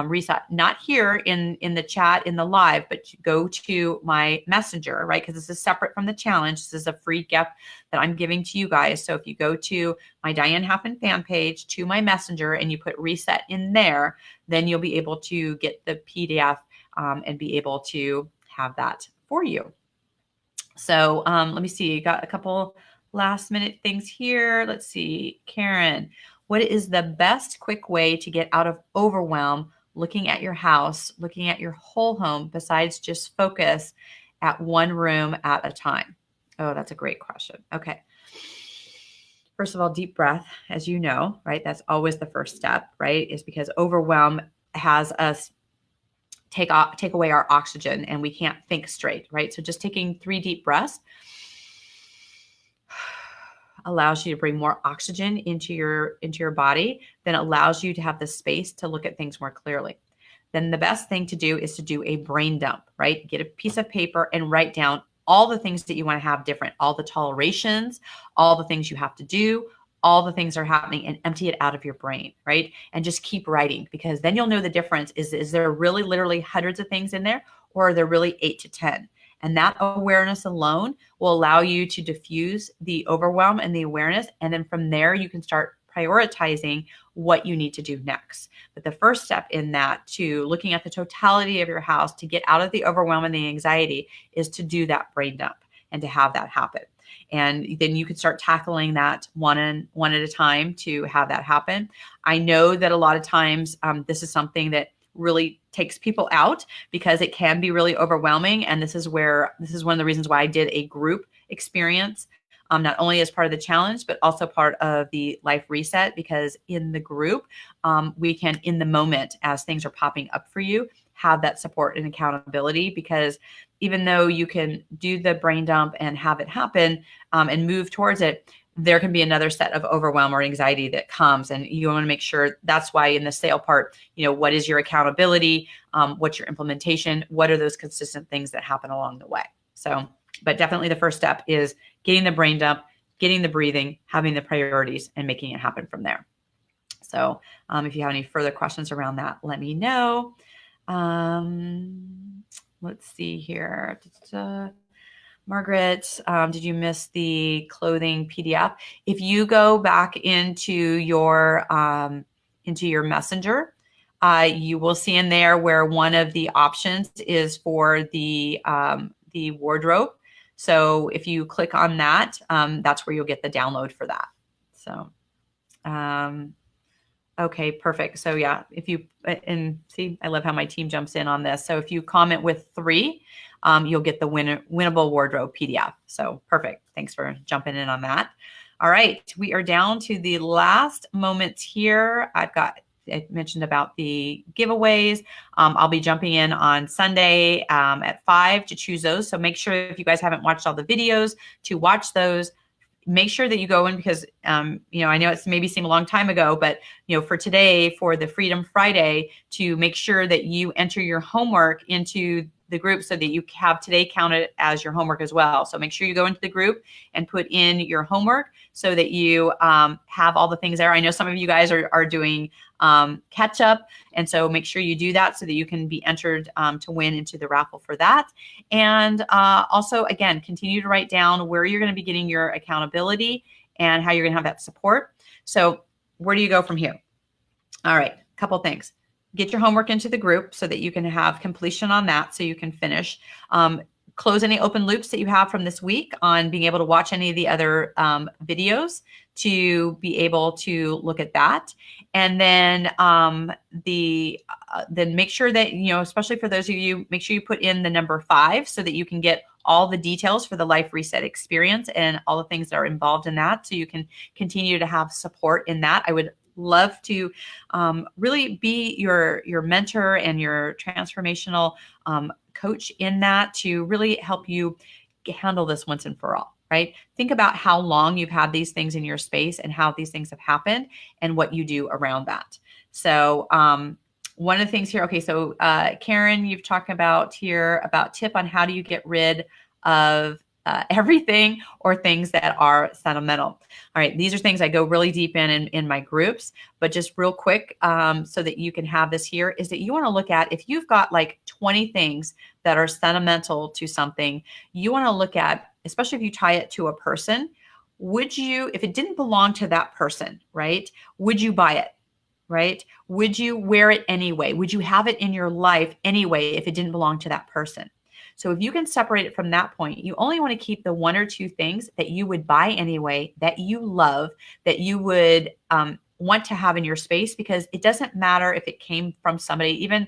[SPEAKER 1] reset, not here in the chat, in the live, but go to my messenger, right? Because this is separate from the challenge. This is a free gift that I'm giving to you guys. So if you go to my Diane Happen fan page, to my messenger, and you put reset in there, then you'll be able to get the PDF and be able to have that for you. So let me see, got a couple last minute things here. Let's see, Karen, what is the best quick way to get out of overwhelm looking at your house, looking at your whole home, besides just focus at one room at a time? Oh, that's a great question. Okay. First of all, deep breath, as you know, right? That's always the first step, right? Is because overwhelm has us take away our oxygen and we can't think straight, right? So just taking 3 deep breaths allows you to bring more oxygen into your body, then allows you to have the space to look at things more clearly. Then the best thing to do is to do a brain dump, right? Get a piece of paper and write down all the things that you want to have different, all the tolerations, all the things you have to do, all the things that are happening, and empty it out of your brain, right? And just keep writing, because then you'll know the difference. Is there really literally hundreds of things in there, or are there really 8 to 10? And that awareness alone will allow you to diffuse the overwhelm and the awareness. And then from there, you can start prioritizing what you need to do next. But the first step in that, to looking at the totality of your house to get out of the overwhelm and the anxiety, is to do that brain dump and to have that happen. And then you can start tackling that one at a time to have that happen. I know that a lot of times this is something that really takes people out, because it can be really overwhelming. And this is one of the reasons why I did a group experience, not only as part of the challenge, but also part of the life reset, because in the group, we can, in the moment, as things are popping up for you, have that support and accountability. Because even though you can do the brain dump and have it happen and move towards it, there can be another set of overwhelm or anxiety that comes, and you want to make sure. That's why in the SAIL part, what is your accountability? What's your implementation? What are those consistent things that happen along the way? So, but definitely the first step is getting the brain dump, getting the breathing, having the priorities, and making it happen from there. So if you have any further questions around that, let me know. Let's see here. Margaret, did you miss the clothing PDF? If you go back into your messenger, you will see in there where one of the options is for the wardrobe. So if you click on that, that's where you'll get the download for that. So, okay, perfect. So yeah, if you, and see, I love how my team jumps in on this. So if you comment with 3, you'll get the winnable wardrobe PDF. So perfect. Thanks for jumping in on that. All right, we are down to the last moments here. I mentioned about the giveaways. I'll be jumping in on Sunday at 5 to choose those. So make sure, if you guys haven't watched all the videos, to watch those. Make sure that you go in, because, I know it's maybe seemed a long time ago, but, for today, for the Freedom Friday, to make sure that you enter your homework into the group so that you have today counted as your homework as well. So make sure you go into the group and put in your homework so that you have all the things there. I know some of you guys are doing catch up. And so make sure you do that so that you can be entered to win into the raffle for that. And also, again, continue to write down where you're going to be getting your accountability and how you're going to have that support. So where do you go from here? All right, a couple things. Get your homework into the group so that you can have completion on that, so you can finish. Close any open loops that you have from this week on being able to watch any of the other videos, to be able to look at that. And then then make sure that, especially for those of you, make sure you put in the number 5 so that you can get all the details for the Life Reset experience and all the things that are involved in that, so you can continue to have support in that. I would love to really be your mentor and your transformational coach in that, to really help you handle this once and for all, right? Think about how long you've had these things in your space and how these things have happened and what you do around that. So one of the things here, okay, so Karen, you've talked about here about tip on how do you get rid of everything or things that are sentimental. All right, these are things I go really deep in my groups, but just real quick, so that you can have this here, is that you want to look at, if you've got like 20 things that are sentimental to something, you want to look at, especially if you tie it to a person, would you, if it didn't belong to that person, right, would you buy it? Right? Would you wear it anyway? Would you have it in your life anyway if it didn't belong to that person? So if you can separate it from that point, you only want to keep the one or two things that you would buy anyway, that you love, that you would want to have in your space, because it doesn't matter if it came from somebody, even,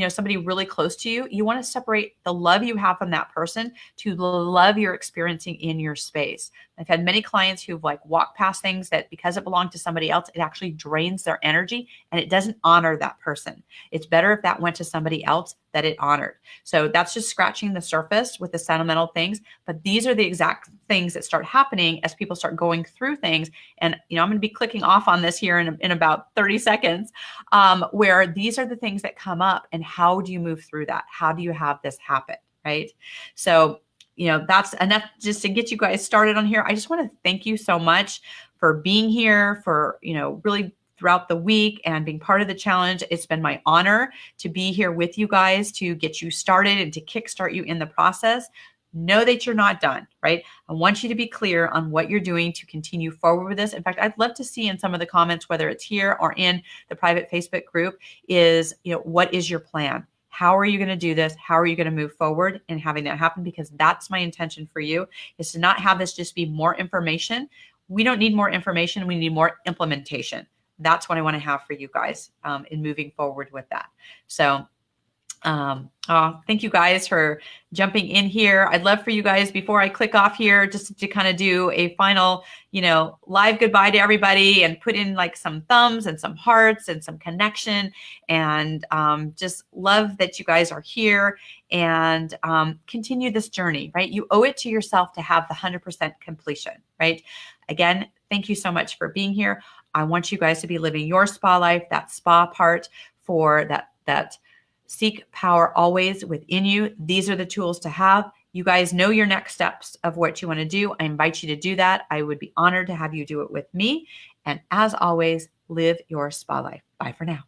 [SPEAKER 1] somebody really close to you. You want to separate the love you have from that person to the love you're experiencing in your space. I've had many clients who've like walked past things that, because it belonged to somebody else, it actually drains their energy and it doesn't honor that person. It's better if that went to somebody else that it honored. So that's just scratching the surface with the sentimental things. But these are the exact things that start happening as people start going through things. And, I'm going to be clicking off on this here in about 30 seconds, where these are the things that come up, and how do you move through that? How do you have this happen? Right? So, that's enough just to get you guys started on here. I just want to thank you so much for being here, for, really throughout the week and being part of the challenge. It's been my honor to be here with you guys to get you started and to kickstart you in the process. Know that you're not done, right? I want you to be clear on what you're doing to continue forward with this. In fact, I'd love to see in some of the comments, whether it's here or in the private Facebook group, is, what is your plan? How are you going to do this? How are you going to move forward and having that happen? Because that's my intention for you, is to not have this just be more information. We don't need more information. We need more implementation. That's what I want to have for you guys in moving forward with that. So thank you guys for jumping in here. I'd love for you guys, before I click off here, just to kind of do a final, live goodbye to everybody, and put in like some thumbs and some hearts and some connection, and just love that you guys are here, and continue this journey, right? You owe it to yourself to have the 100% completion, right? Again, thank you so much for being here. I want you guys to be living your spa life, that spa part, for that seek power always within you. These are the tools to have. You guys know your next steps of what you want to do. I invite you to do that. I would be honored to have you do it with me. And as always, live your spa life. Bye for now.